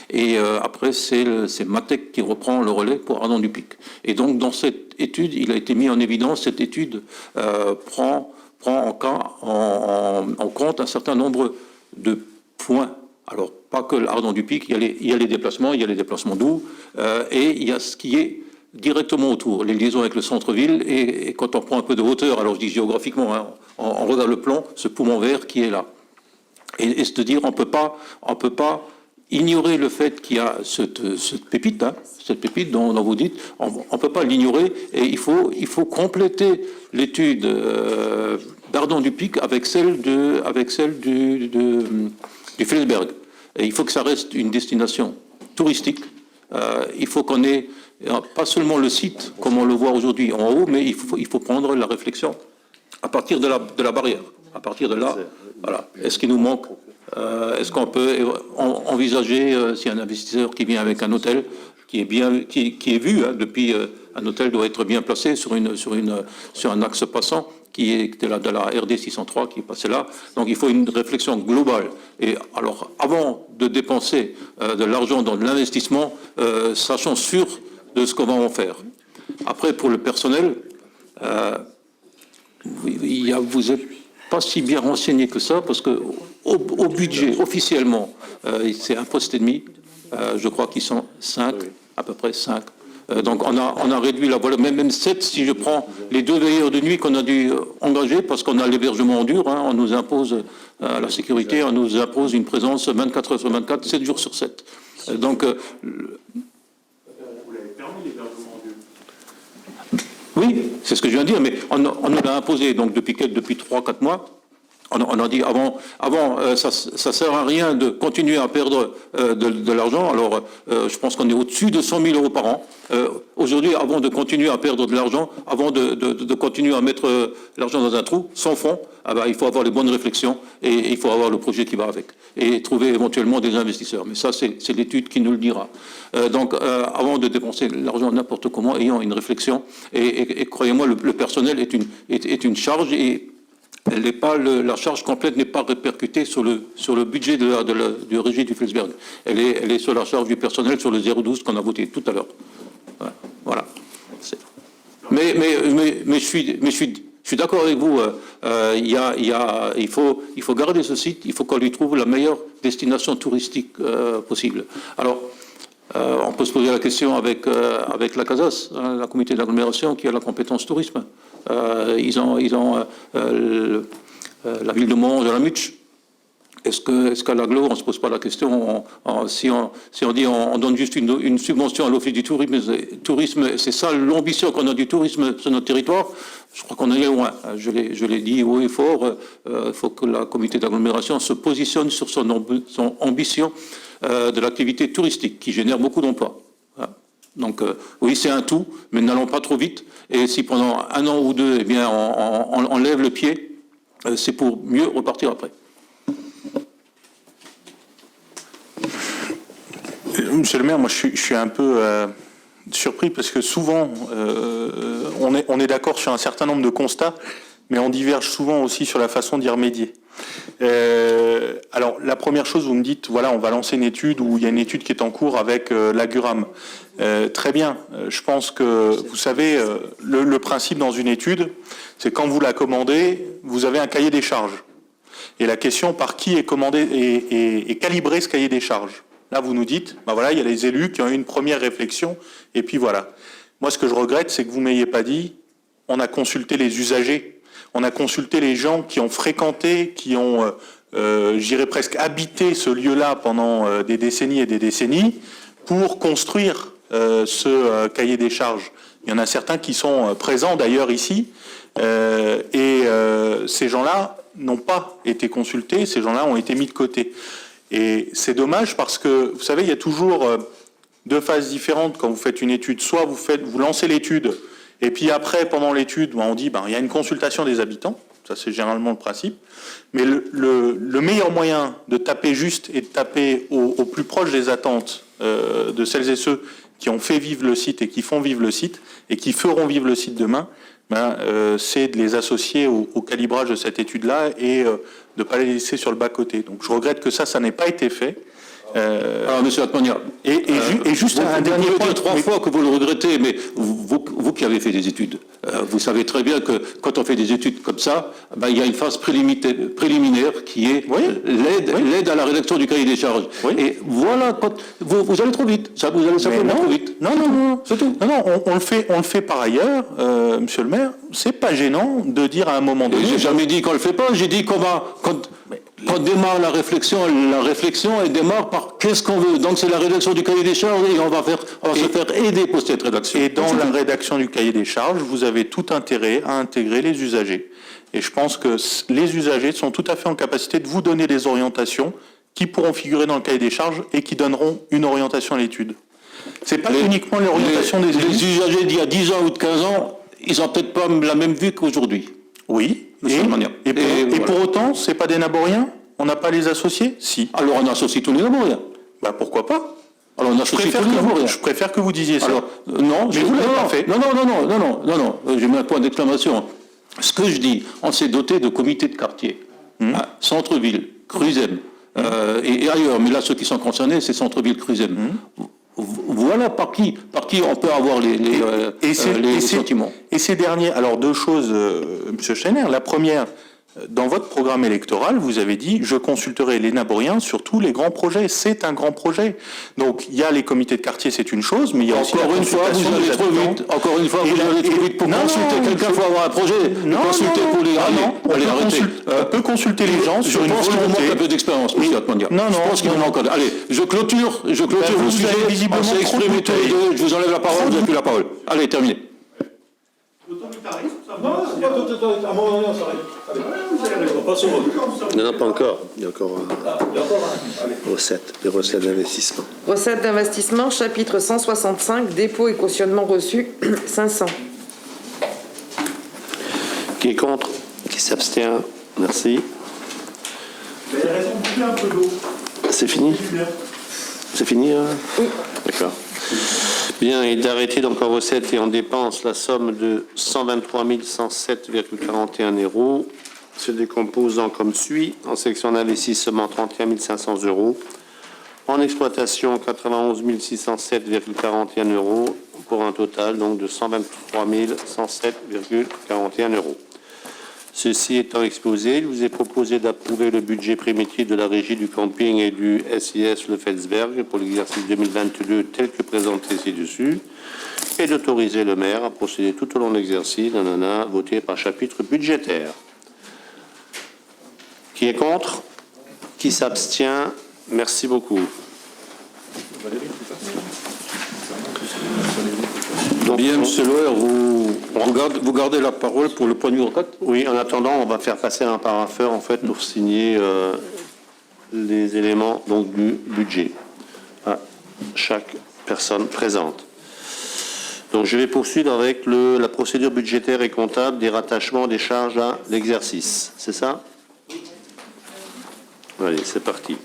Et après, c'est Matec qui reprend le relais pour Ardent du Pic. Et donc, dans cette étude, il a été mis en évidence, cette étude prend en compte un certain nombre de points. Alors, pas que l'Ardent du Pic, il y a les déplacements doux, et il y a ce qui est directement autour, les liaisons avec le centre-ville, et quand on prend un peu de hauteur, alors je dis géographiquement, hein, on regarde le plan, ce poumon vert qui est là. Et se dire, on peut pas ignorer le fait qu'il y a cette pépite dont vous dites, on peut pas l'ignorer, et il faut compléter l'étude d'Ardent du Pic avec celle du Felsberg. Et il faut que ça reste une destination touristique. Il faut qu'on ait pas seulement le site comme on le voit aujourd'hui en haut, mais il faut prendre la réflexion à partir de la barrière. À partir de là, voilà. Est-ce qu'il nous manque? Est-ce qu'on peut envisager, s'il y a un investisseur qui vient avec un hôtel qui est vu hein, depuis Un hôtel doit être bien placé sur un axe passant qui est de la RD 603 qui est passé là. Donc il faut une réflexion globale. Et alors, avant de dépenser de l'argent dans de l'investissement, sachons sûr de ce qu'on va en faire. Après, pour le personnel, vous n'êtes pas si bien renseigné que ça, parce que au budget, officiellement, c'est un poste et demi. Je crois qu'ils sont 5, à peu près 5. Donc on a réduit la voilure, même 7 si je prends les 2 veilleurs de nuit qu'on a dû engager, parce qu'on a l'hébergement en dur, hein, on nous impose la sécurité, on nous impose une présence 24 heures sur 24, 7 jours sur 7. Donc... Vous l'avez permis, l'hébergement en dur. Oui, c'est ce que je viens de dire, mais on nous l'a imposé donc depuis 3-4 mois. On a dit avant ça sert à rien de continuer à perdre de l'argent. Alors, je pense qu'on est au-dessus de 100 000 euros par an. Aujourd'hui, avant de continuer à perdre de l'argent, avant de continuer à mettre l'argent dans un trou, sans fond, il faut avoir les bonnes réflexions et il faut avoir le projet qui va avec. Et trouver éventuellement des investisseurs. Mais ça, c'est l'étude qui nous le dira. Donc, avant de dépenser l'argent n'importe comment, ayant une réflexion. Et croyez-moi, le personnel est une charge et elle n'est pas la charge complète n'est pas répercutée sur le budget du régie du Felsberg. Elle est sur la charge du personnel sur le 012 qu'on a voté tout à l'heure. Voilà. Mais je suis d'accord avec vous. Il faut garder ce site. Il faut qu'on lui trouve la meilleure destination touristique possible. Alors. On peut se poser la question avec la CASAS, hein, la comité d'agglomération qui a la compétence tourisme. Ils ont la ville de Montrouge à la Muche. Est-ce qu'à l'agglo, on ne se pose pas la question, si on dit on donne juste une subvention à l'office du tourisme, c'est ça l'ambition qu'on a du tourisme sur notre territoire, je crois qu'on est loin. Je l'ai dit haut et fort, il faut que la comité d'agglomération se positionne sur son ambition de l'activité touristique qui génère beaucoup d'emplois. Voilà. Donc oui, c'est un tout, mais n'allons pas trop vite. Et si pendant 1 an ou 2, eh bien, on lève le pied, c'est pour mieux repartir après. Monsieur le maire, moi je suis un peu surpris parce que souvent on est d'accord sur un certain nombre de constats, mais on diverge souvent aussi sur la façon d'y remédier. Alors la première chose, vous me dites, voilà, on va lancer une étude ou il y a une étude qui est en cours avec l'Aguram. Très bien, je pense que vous savez, le principe dans une étude, c'est quand vous la commandez, vous avez un cahier des charges. Et la question, par qui est commandé et calibré ce cahier des charges. Là, vous nous dites, ben voilà, il y a les élus qui ont eu une première réflexion, et puis voilà. Moi, ce que je regrette, c'est que vous m'ayez pas dit, on a consulté les usagers, on a consulté les gens qui ont fréquenté, qui ont, j'irais presque habité ce lieu-là pendant des décennies et des décennies, pour construire ce cahier des charges. Il y en a certains qui sont présents d'ailleurs ici, et ces gens-là n'ont pas été consultés, ces gens-là ont été mis de côté. Et c'est dommage parce que, vous savez, il y a toujours 2 phases différentes quand vous faites une étude. Soit vous lancez l'étude, et puis après, pendant l'étude, on dit il y a une consultation des habitants. Ça, c'est généralement le principe. Mais le meilleur moyen de taper juste et de taper au plus proche des attentes de celles et ceux qui ont fait vivre le site et qui font vivre le site et qui feront vivre le site demain, c'est de les associer au calibrage de cette étude-là et de ne pas les laisser sur le bas-côté. Donc je regrette que ça n'a pas été fait. Alors, monsieur Atmania, et juste un dernier point. Vous pouvez dire 3 fois que vous le regrettez, mais vous qui avez fait des études, vous savez très bien que quand on fait des études comme ça, il y a une phase préliminaire qui est l'aide à la rédaction du cahier des charges. Oui. Et voilà, vous allez trop vite. Vous allez simplement trop vite. Non, c'est tout. Non, on le fait par ailleurs, monsieur le maire. C'est pas gênant de dire à un moment donné. J'ai jamais dit qu'on le fait pas. J'ai dit qu'on va quand démarre la réflexion elle démarre par qu'est-ce qu'on veut. Donc c'est la rédaction du cahier des charges et on va se faire aider pour cette rédaction. Et dans la rédaction du cahier des charges, vous avez tout intérêt à intégrer les usagers. Et je pense que les usagers sont tout à fait en capacité de vous donner des orientations qui pourront figurer dans le cahier des charges et qui donneront une orientation à l'étude. C'est pas uniquement l'orientation des élus. Les usagers d'il y a 10 ans ou de 15 ans, ils n'ont peut-être pas la même vue qu'aujourd'hui. Oui. Et pour autant, c'est pas des naboriens? On n'a pas les associés? Si. Alors on associe tous les naboriens. Pourquoi pas? Alors on a cherché tout le monde. Je préfère que vous disiez ça. Alors, non, mais vous l'avez pas fait. Non, j'ai mis un point d'exclamation. Ce que je dis, on s'est doté de comités de quartier, centre-ville, Cruzem, et ailleurs, mais là, ceux qui sont concernés, c'est centre-ville, Cruzem. Voilà par qui on peut avoir les sentiments. Et ces derniers, alors deux choses, M. Schenner. La première, dans votre programme électoral, vous avez dit « Je consulterai les Nabouriens sur tous les grands projets ». C'est un grand projet. Donc, il y a les comités de quartier, c'est une chose, mais il y a aussi la consultation des habitants. Encore une fois, vous allez trop vite pour consulter. Quelqu'un faut avoir un projet. Consulter pour les Allez, arrêtez. On peut consulter les gens sur une volonté. Je pense qu'il manque un peu d'expérience, M. Atmandia. Non, je pense qu'il manque encore. Allez, je clôture le sujet. On s'est exprimé tous les deux. Je vous enlève la parole, vous n'avez plus la parole. Allez, terminé. Non, pas encore. Il y a encore les recettes d'investissement. Recettes d'investissement, chapitre 165, dépôt et cautionnement reçu, 500. Qui est contre? Qui s'abstient? Merci. C'est fini? C'est fini? Oui. D'accord. Bien, et d'arrêter donc en recettes et en dépenses la somme de 123 107,41 €, se décomposant comme suit: en section d'investissement 31 500 €, en exploitation 91 607,41 €, pour un total donc de 123 107,41 €. Ceci étant exposé, il vous est proposé d'approuver le budget primitif de la régie du camping et du SIS Le Felsberg pour l'exercice 2022 tel que présenté ci-dessus, et d'autoriser le maire à procéder tout au long de l'exercice, voté par chapitre budgétaire. Qui est contre? Qui s'abstient? Merci beaucoup. Donc, Bien, M. Loer, vous gardez la parole pour le point numéro 4. Oui, en attendant, on va faire passer un parapheur en fait pour signer les éléments donc du budget à chaque personne présente. Donc je vais poursuivre avec la procédure budgétaire et comptable des rattachements des charges à l'exercice. C'est ça? Allez, c'est parti.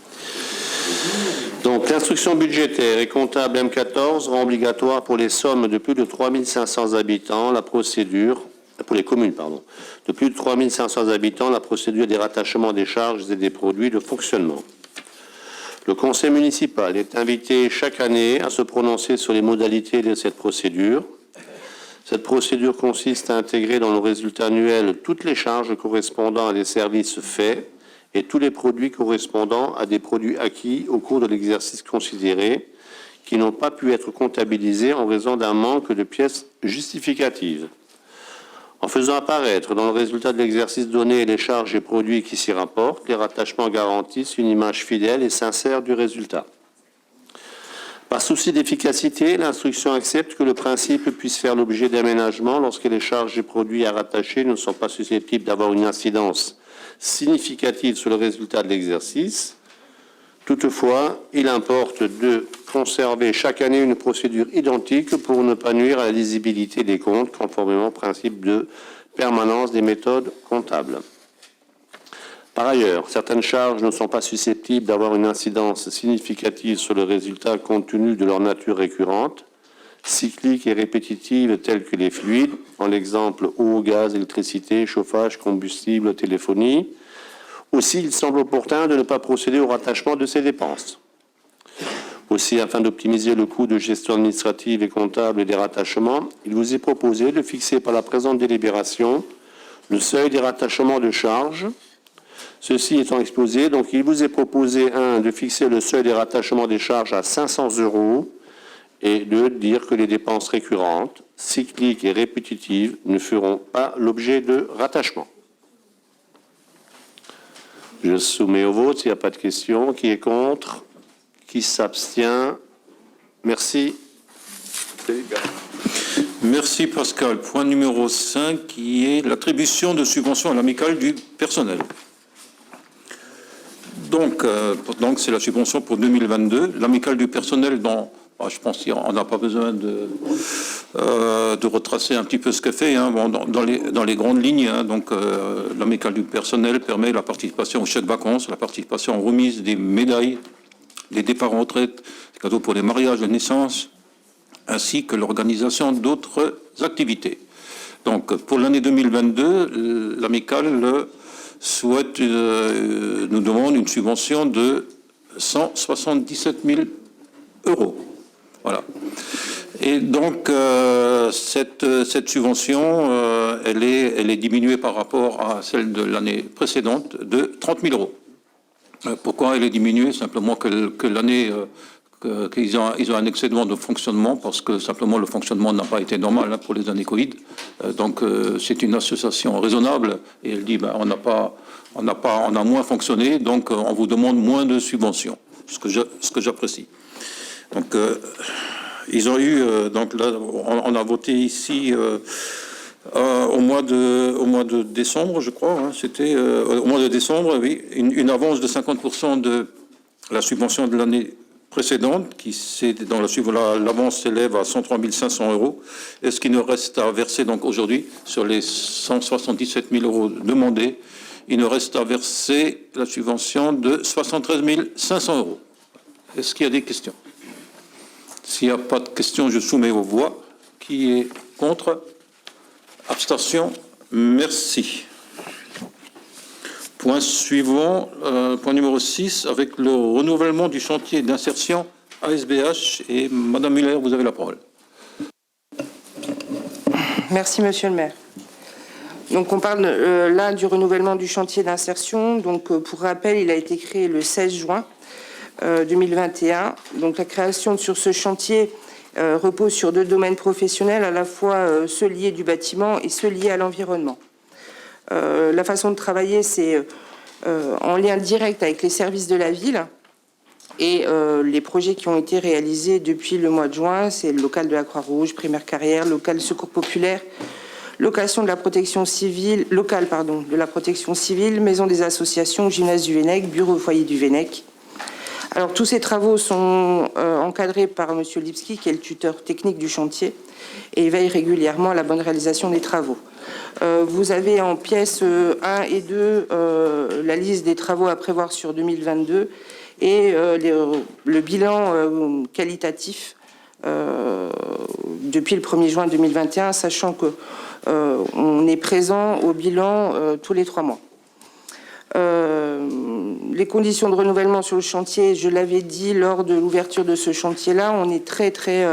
Donc, l'instruction budgétaire et comptable M14 rend obligatoire pour les sommes de plus de 3 500 habitants la procédure, pour les communes, de plus de 3 500 habitants, la procédure des rattachements des charges et des produits de fonctionnement. Le conseil municipal est invité chaque année à se prononcer sur les modalités de cette procédure. Cette procédure consiste à intégrer dans le résultat annuel toutes les charges correspondant à des services faits et tous les produits correspondant à des produits acquis au cours de l'exercice considéré qui n'ont pas pu être comptabilisés en raison d'un manque de pièces justificatives. En faisant apparaître dans le résultat de l'exercice donné les charges et produits qui s'y rapportent, les rattachements garantissent une image fidèle et sincère du résultat. Par souci d'efficacité, l'instruction accepte que le principe puisse faire l'objet d'aménagements lorsque les charges et produits à rattacher ne sont pas susceptibles d'avoir une incidence significative sur le résultat de l'exercice. Toutefois, il importe de conserver chaque année une procédure identique pour ne pas nuire à la lisibilité des comptes, conformément au principe de permanence des méthodes comptables. Par ailleurs, certaines charges ne sont pas susceptibles d'avoir une incidence significative sur le résultat compte tenu de leur nature récurrente, cyclique et répétitive, telles que les fluides, en l'exemple eau, gaz, électricité, chauffage, combustible, téléphonie. Aussi, il semble opportun de ne pas procéder au rattachement de ces dépenses. Aussi, afin d'optimiser le coût de gestion administrative et comptable des rattachements, il vous est proposé de fixer par la présente délibération le seuil des rattachements de charges. Ceci étant exposé, donc il vous est proposé, 1, de fixer le seuil des rattachements des charges à 500 € et 2, de dire que les dépenses récurrentes, cycliques et répétitives ne feront pas l'objet de rattachement. Je soumets au vote s'il n'y a pas de questions. Qui est contre? Qui s'abstient? Merci. Merci Pascal. Point numéro 5 qui est l'attribution de subventions à l'amicale du personnel. Donc c'est la subvention pour 2022. L'amicale du personnel dont je pense qu'on n'a pas besoin de retracer un petit peu ce qu'elle fait. Dans les grandes lignes, l'amicale du personnel permet la participation aux chèques vacances, la participation en remise des médailles les départs en retraite, les cadeaux pour les mariages, les naissances, ainsi que l'organisation d'autres activités. Donc, pour l'année 2022, l'amicale souhaite, nous demande une subvention de 177 000 euros. Voilà. Et donc, cette subvention, elle est diminuée par rapport à celle de l'année précédente de 30 000 euros. Pourquoi elle est diminuée? Simplement que l'année... qu'ils ont un excédent de fonctionnement parce que simplement le fonctionnement n'a pas été normal pour les années Covid. Donc c'est une association raisonnable et elle dit on a moins fonctionné, donc on vous demande moins de subventions, ce que j'apprécie. Donc ils ont eu donc là on a voté ici au mois de décembre, je crois, hein, c'était au mois de décembre, oui, une avance de 50% de la subvention de l'année précédente, l'avance s'élève à 103 500 euros. Et ce qui nous reste à verser donc aujourd'hui, sur les 177 000 euros demandés, il nous reste à verser la subvention de 73 500 euros. Est-ce qu'il y a des questions? S'il n'y a pas de questions, je soumets aux voix. Qui est contre? Abstention? Merci. Point suivant, point numéro 6, avec le renouvellement du chantier d'insertion ASBH. Et Madame Muller, vous avez la parole. Merci, Monsieur le maire. Donc, on parle là du renouvellement du chantier d'insertion. Donc, pour rappel, il a été créé le 16 juin 2021. Donc, la création sur ce chantier repose sur 2 domaines professionnels, à la fois ceux liés du bâtiment et ceux liés à l'environnement. La façon de travailler, c'est en lien direct avec les services de la ville et les projets qui ont été réalisés depuis le mois de juin, c'est le local de la Croix-Rouge, Primaire Carrière, local de Secours Populaire, location de la protection civile, local de la protection civile, maison des associations, gymnase du Vennec, bureau foyer du Vennec. Alors tous ces travaux sont encadrés par Monsieur Lipski, qui est le tuteur technique du chantier, et il veille régulièrement à la bonne réalisation des travaux. Vous avez en pièces 1 et 2 la liste des travaux à prévoir sur 2022 et le bilan qualitatif depuis le 1er juin 2021, sachant que on est présent au bilan tous les 3 mois. Les conditions de renouvellement sur le chantier, je l'avais dit lors de l'ouverture de ce chantier-là, on est très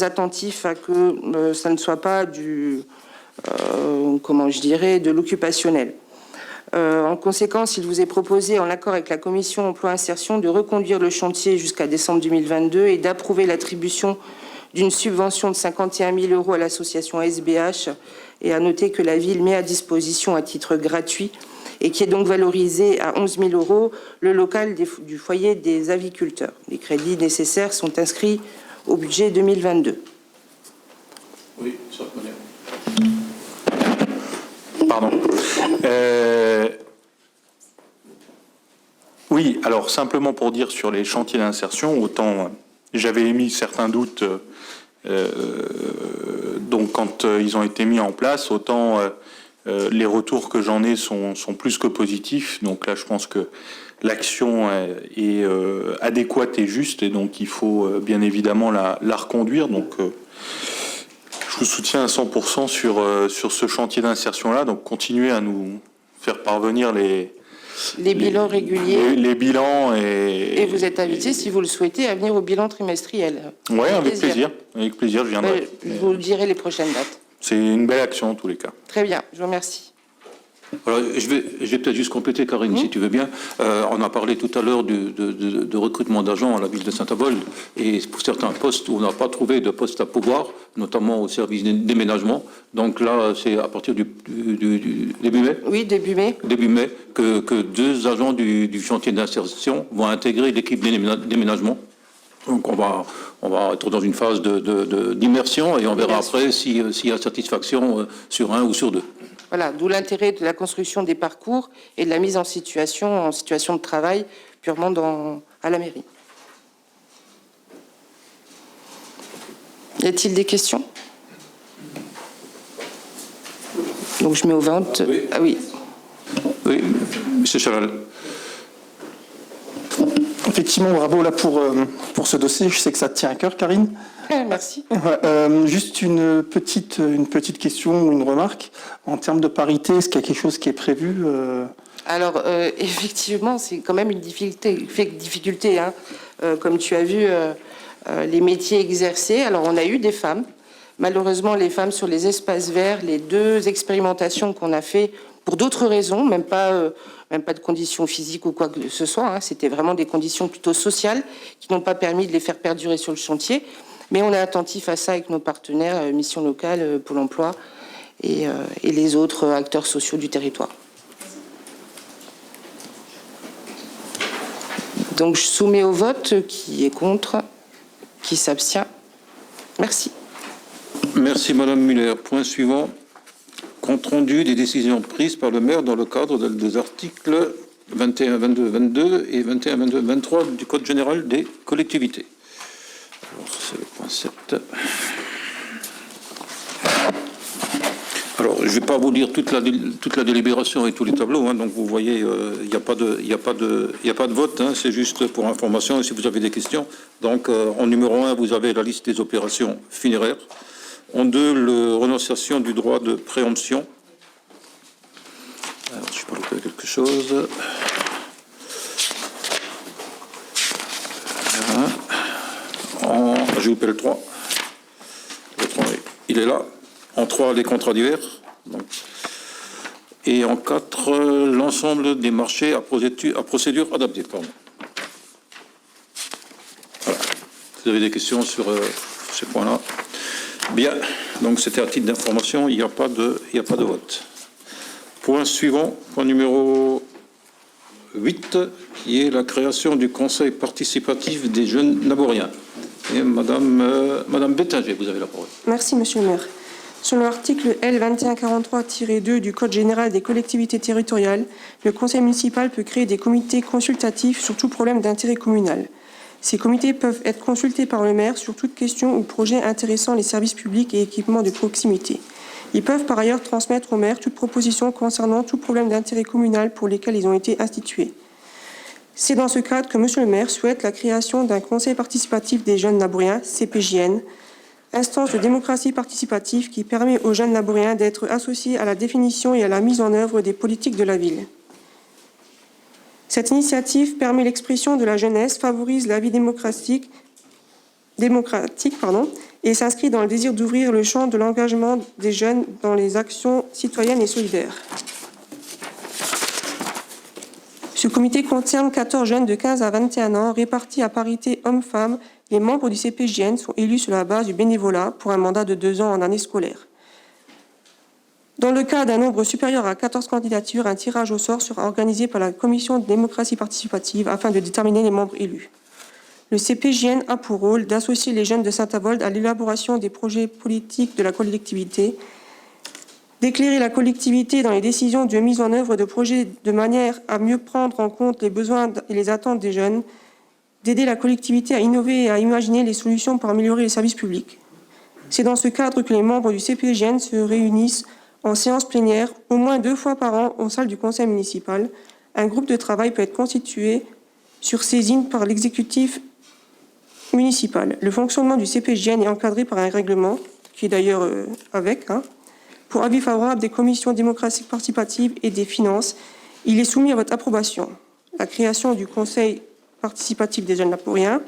attentif à que ça ne soit pas de l'occupationnel. En conséquence, il vous est proposé, en accord avec la commission emploi-insertion, de reconduire le chantier jusqu'à décembre 2022 et d'approuver l'attribution d'une subvention de 51 000 euros à l'association SBH, et à noter que la ville met à disposition à titre gratuit et qui est donc valorisé à 11 000 euros le local du foyer des aviculteurs. Les crédits nécessaires sont inscrits au budget 2022. Oui, ça connaît. Pardon. Oui, alors simplement pour dire sur les chantiers d'insertion, autant j'avais émis certains doutes donc quand ils ont été mis en place, autant les retours que j'en ai sont plus que positifs. Donc là, je pense que l'action est adéquate et juste, et donc il faut bien évidemment la reconduire. Donc je vous soutiens à 100% sur ce chantier d'insertion-là. Donc continuez à nous faire parvenir les bilans réguliers. Les bilans et vous êtes invité, si vous le souhaitez, à venir au bilan trimestriel. Oui, avec plaisir. Avec plaisir, je viendrai. Je vous dirai les prochaines dates. C'est une belle action en tous les cas. Très bien, je vous remercie. Voilà, je vais peut-être juste compléter, Karine, si tu veux bien. On a parlé tout à l'heure de recrutement d'agents à la ville de Saint-Avold, et pour certains postes où on n'a pas trouvé de poste à pouvoir, notamment au service des déménagements. Donc là, c'est à partir du début mai. Oui, début mai. Début mai, que 2 agents du chantier d'insertion vont intégrer l'équipe déménagement. Donc on va être dans une phase d'immersion et on verra après s'il y a satisfaction sur 1 ou sur 2. Voilà, d'où l'intérêt de la construction des parcours et de la mise en situation de travail purement à la mairie. Y a-t-il des questions? Donc je mets au vote. Oui. Ah oui. Oui, M. Chalal. Effectivement, bravo là pour ce dossier. Je sais que ça te tient à cœur, Karine. Merci. Juste une petite question ou une remarque. En termes de parité, est-ce qu'il y a quelque chose qui est prévu Alors, effectivement, c'est quand même une difficulté. Hein. Comme tu as vu, les métiers exercés. Alors, on a eu des femmes. Malheureusement, les femmes sur les espaces verts, les 2 expérimentations qu'on a fait pour d'autres raisons, même pas de conditions physiques ou quoi que ce soit. Hein. C'était vraiment des conditions plutôt sociales qui n'ont pas permis de les faire perdurer sur le chantier. Mais on est attentif à ça avec nos partenaires, Mission Locale, Pôle Emploi et les autres acteurs sociaux du territoire. Donc je soumets au vote qui est contre, qui s'abstient. Merci. Merci Madame Muller. Point suivant. Compte rendu des décisions prises par le maire dans le cadre des articles 21, 22, 22 et 21, 22, 23 du Code général des collectivités. Alors, c'est le point 7. Alors, je ne vais pas vous lire toute la délibération et tous les tableaux, hein, donc vous voyez, il n'y a pas de vote, hein, c'est juste pour information et si vous avez des questions. Donc, en numéro 1, vous avez la liste des opérations funéraires. En 2, le renonciation du droit de préemption. Alors, je parle de quelque chose. Voilà. Je vous paie le 3. Le 3, il est là. En 3, les contrats divers. Donc. Et en 4, l'ensemble des marchés à procédure adaptée. Pardon. Voilà. Vous avez des questions sur ces points-là? Bien. Donc, c'était à titre d'information. Il n'y a pas de vote. Point suivant, point numéro 8, qui est la création du conseil participatif des jeunes naboriens. Et Madame Bettinger, vous avez la parole. Merci, Monsieur le maire. Selon l'article L. 2143-2 du Code général des collectivités territoriales, le conseil municipal peut créer des comités consultatifs sur tout problème d'intérêt communal. Ces comités peuvent être consultés par le maire sur toute question ou projet intéressant les services publics et équipements de proximité. Ils peuvent par ailleurs transmettre au maire toute proposition concernant tout problème d'intérêt communal pour lesquels ils ont été institués. C'est dans ce cadre que Monsieur le maire souhaite la création d'un conseil participatif des jeunes naboriens, CPJN, instance de démocratie participative qui permet aux jeunes naboriens d'être associés à la définition et à la mise en œuvre des politiques de la ville. Cette initiative permet l'expression de la jeunesse, favorise la vie démocratique et s'inscrit dans le désir d'ouvrir le champ de l'engagement des jeunes dans les actions citoyennes et solidaires. Ce comité concerne 14 jeunes de 15 à 21 ans, répartis à parité hommes-femmes. Les membres du CPJN sont élus sur la base du bénévolat pour un mandat de 2 ans en année scolaire. Dans le cas d'un nombre supérieur à 14 candidatures, un tirage au sort sera organisé par la Commission de démocratie participative afin de déterminer les membres élus. Le CPJN a pour rôle d'associer les jeunes de Saint-Avold à l'élaboration des projets politiques de la collectivité, d'éclairer la collectivité dans les décisions de mise en œuvre de projets de manière à mieux prendre en compte les besoins et les attentes des jeunes, d'aider la collectivité à innover et à imaginer les solutions pour améliorer les services publics. C'est dans ce cadre que les membres du CPJN se réunissent en séance plénière au moins 2 fois par an en salle du conseil municipal. Un groupe de travail peut être constitué sur saisine par l'exécutif municipal. Le fonctionnement du CPJN est encadré par un règlement, qui est d'ailleurs pour avis favorable des commissions démocratiques participatives et des finances. Il est soumis à votre approbation. La création du conseil participatif des jeunes naboriens,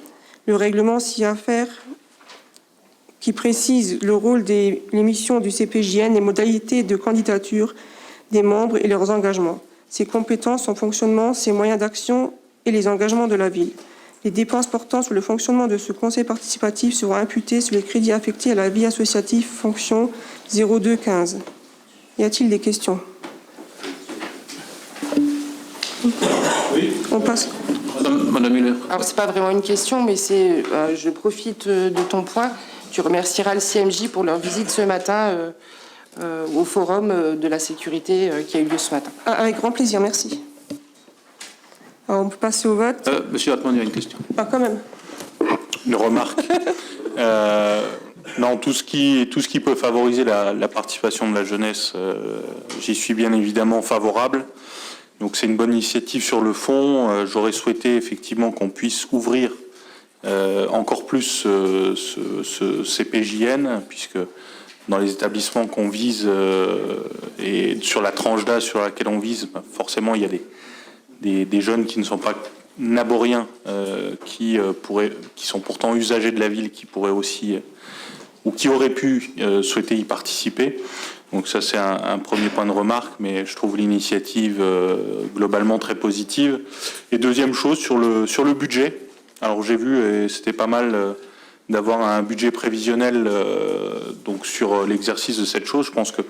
le règlement ci-affaire qui précise le rôle des missions du CPJN, les modalités de candidature des membres et leurs engagements, ses compétences, son fonctionnement, ses moyens d'action et les engagements de la ville. Les dépenses portant sur le fonctionnement de ce conseil participatif seront imputées sur les crédits affectés à la vie associative fonction 0215. Y a-t-il des questions? Oui. On passe. Madame Muller. Alors, c'est pas vraiment une question, mais c'est, je profite de ton point. Tu remercieras le CMJ pour leur visite ce matin au forum de la sécurité qui a eu lieu ce matin. Avec grand plaisir, merci. Alors, on peut passer au vote. Monsieur Atman, il y a une question. Quand même. Une remarque. Non, tout ce qui peut favoriser la participation de la jeunesse, j'y suis bien évidemment favorable. Donc c'est une bonne initiative sur le fond. J'aurais souhaité effectivement qu'on puisse ouvrir encore plus ce CPJN, puisque dans les établissements qu'on vise et sur la tranche d'âge sur laquelle on vise, forcément il y a des jeunes qui ne sont pas naboriens, qui sont pourtant usagers de la ville, qui pourraient aussi ou qui auraient pu souhaiter y participer. Donc ça c'est un premier point de remarque, mais je trouve l'initiative globalement très positive. Et deuxième chose sur le budget. Alors j'ai vu, et c'était pas mal d'avoir un budget prévisionnel donc sur l'exercice de cette chose. Je pense que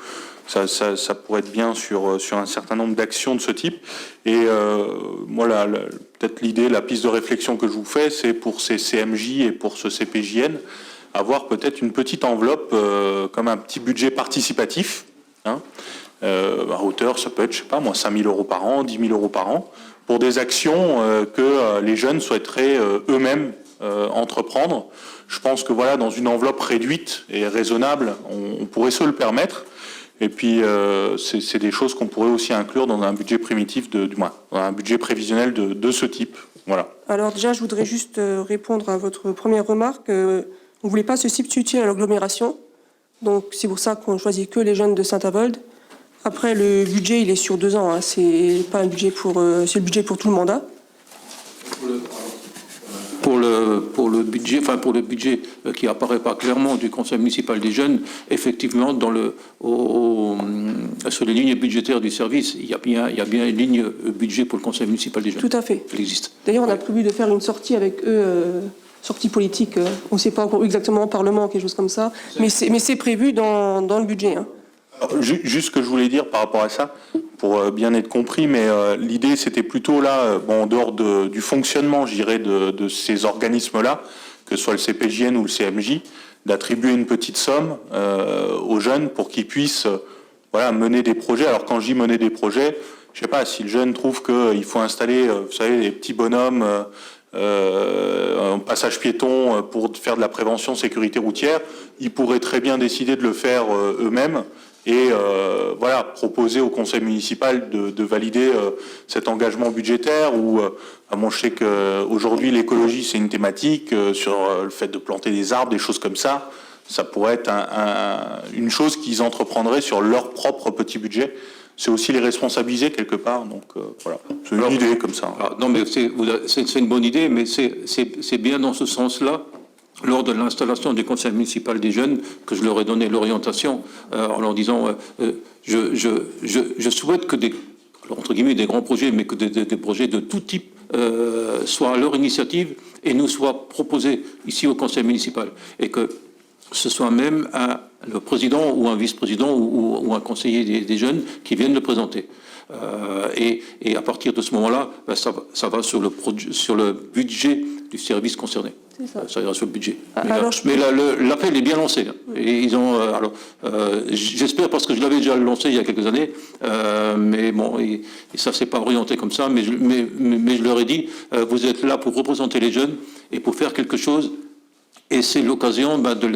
ça pourrait être bien sur un certain nombre d'actions de ce type. Et moi, peut-être la piste de réflexion que je vous fais, c'est pour ces CMJ et pour ce CPJN, avoir peut-être une petite enveloppe comme un petit budget participatif. À hauteur, ça peut être, je sais pas moi, 5 000 € par an, 10 000 € par an, pour des actions que les jeunes souhaiteraient eux-mêmes entreprendre. Je pense que voilà, dans une enveloppe réduite et raisonnable, on pourrait se le permettre. Et puis, c'est des choses qu'on pourrait aussi inclure dans un budget primitif, du moins, dans un budget prévisionnel de ce type. Voilà. Alors déjà, je voudrais juste répondre à votre première remarque. On ne voulait pas se substituer à l'agglomération. Donc, c'est pour ça qu'on choisit que les jeunes de Saint-Avold. Après, le budget, il est sur 2 ans. Hein. C'est pas un budget c'est le budget pour tout le mandat. Pour le budget qui apparaît pas clairement du Conseil municipal des jeunes, effectivement, sur les lignes budgétaires du service, il y a bien une ligne budget pour le Conseil municipal des jeunes. Tout à fait. Elle existe. D'ailleurs, on a prévu de faire une sortie avec eux, sortie politique. On ne sait pas encore exactement au Parlement, quelque chose comme ça, mais c'est prévu dans le budget. Hein. Alors, juste ce que je voulais dire par rapport à ça, pour bien être compris, mais l'idée c'était plutôt là, en dehors du fonctionnement, je dirais, de ces organismes-là, que ce soit le CPJN ou le CMJ, d'attribuer une petite somme aux jeunes pour qu'ils puissent mener des projets. Alors quand je dis mener des projets, je sais pas, si le jeune trouve qu'il faut installer, vous savez, des petits bonhommes, un passage piéton pour faire de la prévention sécurité routière, ils pourraient très bien décider de le faire eux-mêmes. Et proposer au conseil municipal de valider cet engagement budgétaire où, je sais qu'aujourd'hui l'écologie c'est une thématique sur le fait de planter des arbres, des choses comme ça. Ça pourrait être une chose qu'ils entreprendraient sur leur propre petit budget. C'est aussi les responsabiliser quelque part. Donc voilà, c'est une idée comme ça. Non, mais c'est une bonne idée, mais c'est bien dans ce sens-là. Lors de l'installation du conseil municipal des jeunes, que je leur ai donné l'orientation en leur disant je souhaite que entre guillemets des grands projets, mais que des projets de tout type soient à leur initiative et nous soient proposés ici au conseil municipal. Et que ce soit même le président ou un vice-président ou un conseiller des jeunes qui viennent le présenter. Et à partir de ce moment-là, ça va sur le budget du service concerné. Ça ira sur le budget. Mais l'appel est bien lancé. Et ils ont, j'espère, parce que je l'avais déjà lancé il y a quelques années, mais bon, et ça s'est pas orienté comme ça, mais je leur ai dit, vous êtes là pour représenter les jeunes et pour faire quelque chose. Et c'est l'occasion de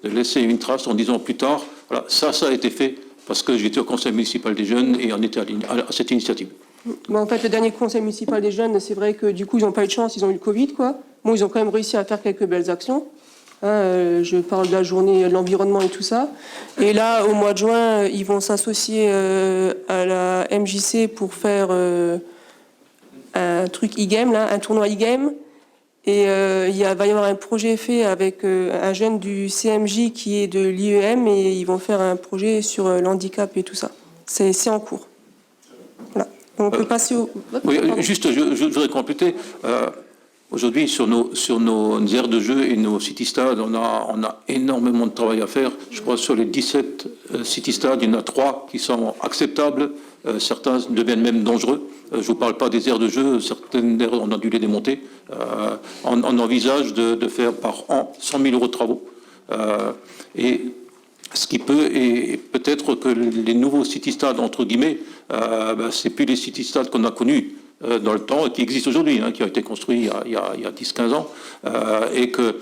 laisser une trace en disant plus tard, voilà, ça a été fait parce que j'étais au conseil municipal des jeunes et on était à cette initiative. En fait, le dernier conseil municipal des jeunes, c'est vrai que du coup, ils n'ont pas eu de chance, ils ont eu le Covid, quoi. Bon, ils ont quand même réussi à faire quelques belles actions. Je parle de la journée de l'environnement et tout ça. Et là, au mois de juin, ils vont s'associer à la MJC pour faire un truc e-game, là, un tournoi e-game. Et va y avoir un projet fait avec un jeune du CMJ qui est de l'IEM et ils vont faire un projet sur l'handicap et tout ça. C'est en cours. Voilà. On peut passer au... Oui, juste, je voudrais compléter. Aujourd'hui, sur nos aires de jeu et nos city-stades, on a énormément de travail à faire. Je crois sur les 17 city-stades, il y en a 3 qui sont acceptables. Certains deviennent même dangereux. Je ne vous parle pas des aires de jeu, certaines aires, on a dû les démonter. On envisage de faire par an 100 000 € de travaux. Et ce qui peut, et peut-être que les nouveaux city-stades, entre guillemets, c'est plus les city-stades qu'on a connus dans le temps, qui existent aujourd'hui, qui ont été construits il y a 10-15 ans, et que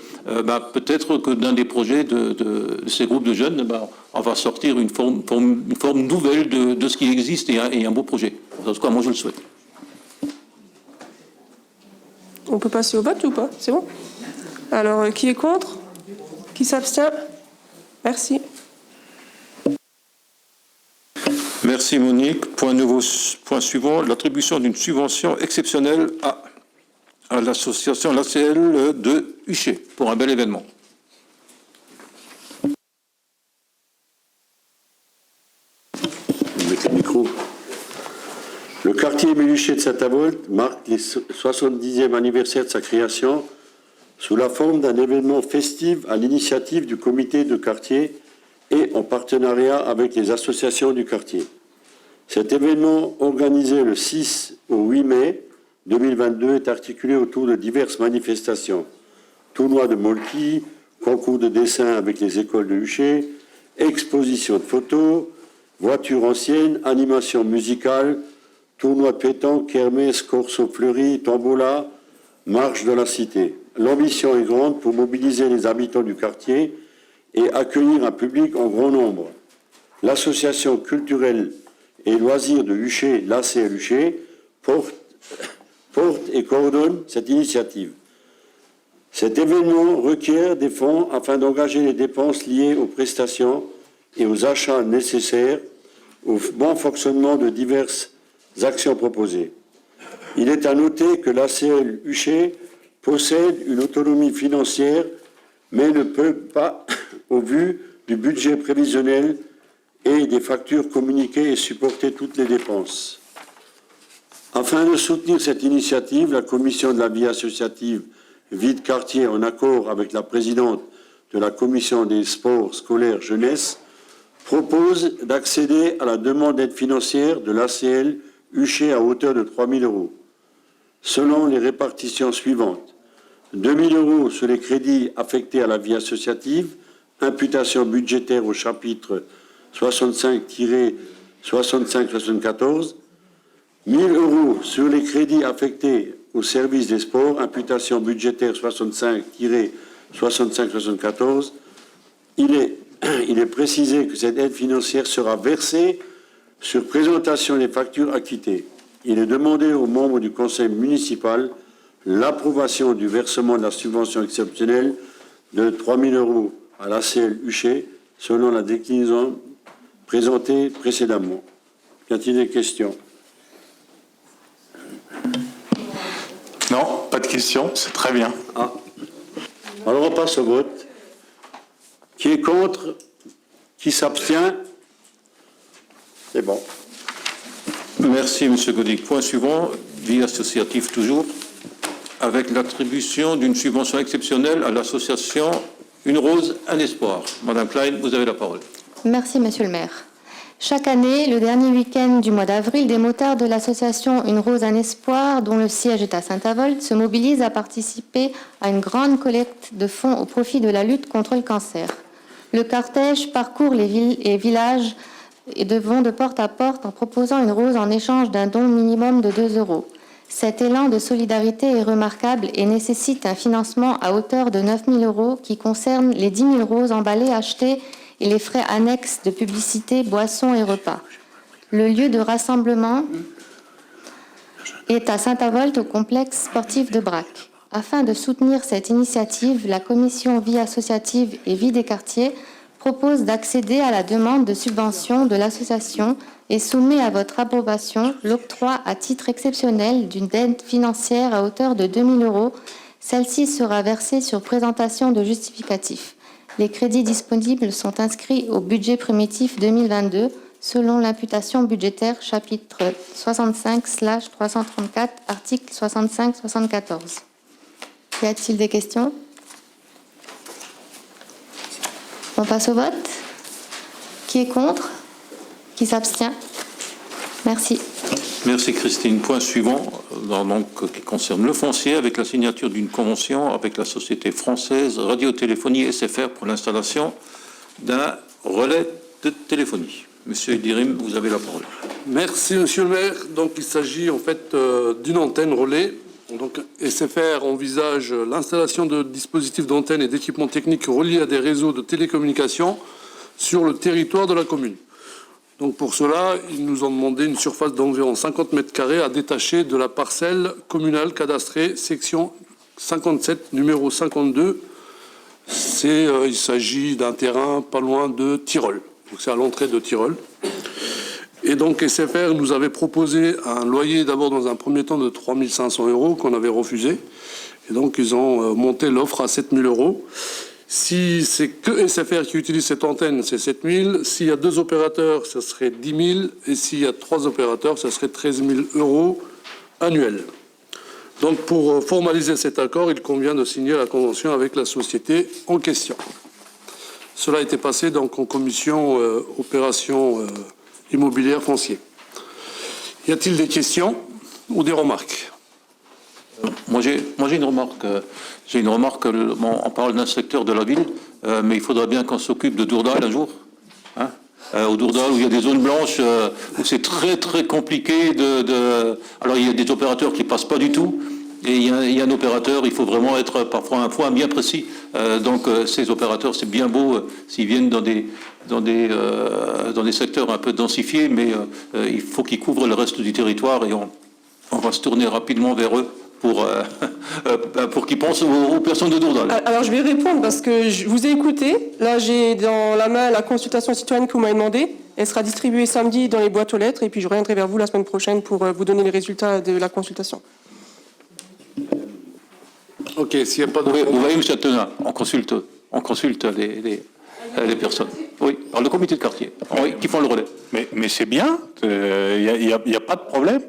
peut-être que d'un des projets de ces groupes de jeunes, on va sortir une forme nouvelle de ce qui existe et un beau projet. En tout cas, moi, je le souhaite. On peut passer au vote ou pas? C'est bon? Alors, qui est contre? Qui s'abstient? Merci. Merci Monique. Point suivant, l'attribution d'une subvention exceptionnelle à l'association l'ACL de Huchet pour un bel événement. Mettez le micro. Le quartier Émile Huchet de Saint-Avold marque le 70e anniversaire de sa création sous la forme d'un événement festif à l'initiative du comité de quartier et en partenariat avec les associations du quartier. Cet événement, organisé le 6 au 8 mai 2022, est articulé autour de diverses manifestations. Tournoi de molki, concours de dessin avec les écoles de Huchet, exposition de photos, voitures anciennes, animation musicale, tournoi de pétanque, kermesse, corso fleuri, tombola, marche de la cité. L'ambition est grande pour mobiliser les habitants du quartier et accueillir un public en grand nombre. L'association culturelle et loisirs de Huchet, l'ACL Huchet, porte et coordonne cette initiative. Cet événement requiert des fonds afin d'engager les dépenses liées aux prestations et aux achats nécessaires au bon fonctionnement de diverses actions proposées. Il est à noter que l'ACL Huchet possède une autonomie financière, mais ne peut pas, au vu du budget prévisionnel et des factures communiquées, et supporter toutes les dépenses. Afin de soutenir cette initiative, la commission de la vie associative Vie de quartier, en accord avec la présidente de la commission des sports scolaires jeunesse, propose d'accéder à la demande d'aide financière de l'ACL Huchet à hauteur de 3 000 €, selon les répartitions suivantes. 2 000 € sur les crédits affectés à la vie associative, imputation budgétaire au chapitre 65-65-74, 1 000 € sur les crédits affectés au service des sports, imputation budgétaire 65-65-74. Il est précisé que cette aide financière sera versée sur présentation des factures acquittées. Il est demandé aux membres du conseil municipal l'approbation du versement de la subvention exceptionnelle de 3 000 € à l'ACL Huchet, selon la déclinaison présentée précédemment. Y a-t-il des questions? Non, pas de questions, c'est très bien. Ah. Alors on passe au vote. Qui est contre? Qui s'abstient? C'est bon. Merci M. Godic. Point suivant, vie associative toujours, avec l'attribution d'une subvention exceptionnelle à l'association Une Rose, un Espoir. Madame Klein, vous avez la parole. Merci, Monsieur le maire. Chaque année, le dernier week-end du mois d'avril, des motards de l'association Une Rose, un Espoir, dont le siège est à Saint-Avold, se mobilisent à participer à une grande collecte de fonds au profit de la lutte contre le cancer. Le cortège parcourt les villes et villages et vont de porte à porte en proposant une rose en échange d'un don minimum de 2 €. Cet élan de solidarité est remarquable et nécessite un financement à hauteur de 9 000 € qui concerne les 10 000 roses emballées achetées et les frais annexes de publicité, boissons et repas. Le lieu de rassemblement est à Saint-Avold, au complexe sportif de Brac. Afin de soutenir cette initiative, la commission vie associative et vie des quartiers propose d'accéder à la demande de subvention de l'association et soumet à votre approbation l'octroi à titre exceptionnel d'une aide financière à hauteur de 2 000 €. Celle-ci sera versée sur présentation de justificatif. Les crédits disponibles sont inscrits au budget primitif 2022 selon l'imputation budgétaire chapitre 65/334, article 65-74. Y a-t-il des questions? On passe au vote. Qui est contre? Qui s'abstient? Merci. Merci Christine. Point suivant, qui concerne le foncier, avec la signature d'une convention avec la société française Radiotéléphonie SFR pour l'installation d'un relais de téléphonie. Monsieur Idirim, vous avez la parole. Merci Monsieur le maire. Donc il s'agit en fait d'une antenne relais. Donc SFR envisage l'installation de dispositifs d'antenne et d'équipements techniques reliés à des réseaux de télécommunications sur le territoire de la commune. Donc pour cela, ils nous ont demandé une surface d'environ 50 mètres carrés à détacher de la parcelle communale cadastrée, section 57, numéro 52. Il s'agit d'un terrain pas loin de Tyrol. Donc c'est à l'entrée de Tyrol. Et donc SFR nous avait proposé un loyer d'abord dans un premier temps de 3 500 € qu'on avait refusé. Et donc ils ont monté l'offre à 7 000 €. Si c'est que SFR qui utilise cette antenne, c'est 7 000. S'il y a 2 opérateurs, ça serait 10 000. Et s'il y a 3 opérateurs, ça serait 13 000 € annuels. Donc pour formaliser cet accord, il convient de signer la convention avec la société en question. Cela a été passé donc en commission opération immobilière foncier. Y a-t-il des questions ou des remarques? Moi, j'ai une remarque. J'ai une remarque. Bon, on parle d'un secteur de la ville, mais il faudrait bien qu'on s'occupe de Dourdal un jour. Hein, au Dourdal, où il y a des zones blanches, où c'est très très compliqué Alors, il y a des opérateurs qui passent pas du tout. Et il y a un opérateur, il faut vraiment être parfois un point bien précis. Donc ces opérateurs, c'est bien beau s'ils viennent dans des secteurs un peu densifiés, mais il faut qu'ils couvrent le reste du territoire et on va se tourner rapidement vers eux pour qu'ils pensent aux personnes de Dourdal. Alors je vais répondre parce que je vous ai écouté. Là j'ai dans la main la consultation citoyenne que vous m'avez demandé. Elle sera distribuée samedi dans les boîtes aux lettres et puis je reviendrai vers vous la semaine prochaine pour vous donner les résultats de la consultation. Ok, s'il n'y a pas de... Vous voyez, M. Tenin, on consulte les personnes. Oui, par le comité de quartier, oui, qui font le relais. Mais c'est bien, il n'y a pas de problème.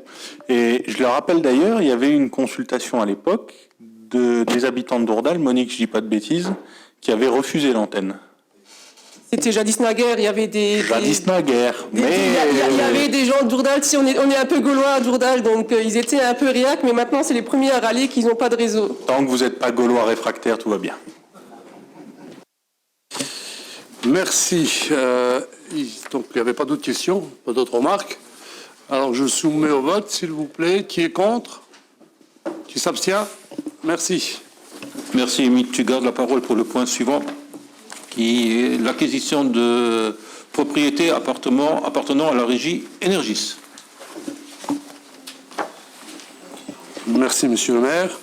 Et je le rappelle d'ailleurs, il y avait une consultation à l'époque des habitants de Dourdal, Monique, je dis pas de bêtises, qui avait refusé l'antenne. C'était jadis naguère, il y avait Jadis naguère, mais... Il y avait des gens de Dourdal, si on est un peu gaulois à Dourdal, donc ils étaient un peu réac, mais maintenant c'est les premiers à râler qu'ils n'ont pas de réseau. Tant que vous n'êtes pas gaulois réfractaire, tout va bien. Merci. Donc il n'y avait pas d'autres questions, pas d'autres remarques. Alors je soumets au vote, s'il vous plaît. Qui est contre? Qui s'abstient? Merci. Merci, Émile. Tu gardes la parole pour le point suivant, qui est l'acquisition de propriétés appartenant à la régie Énergis. Merci, monsieur le maire.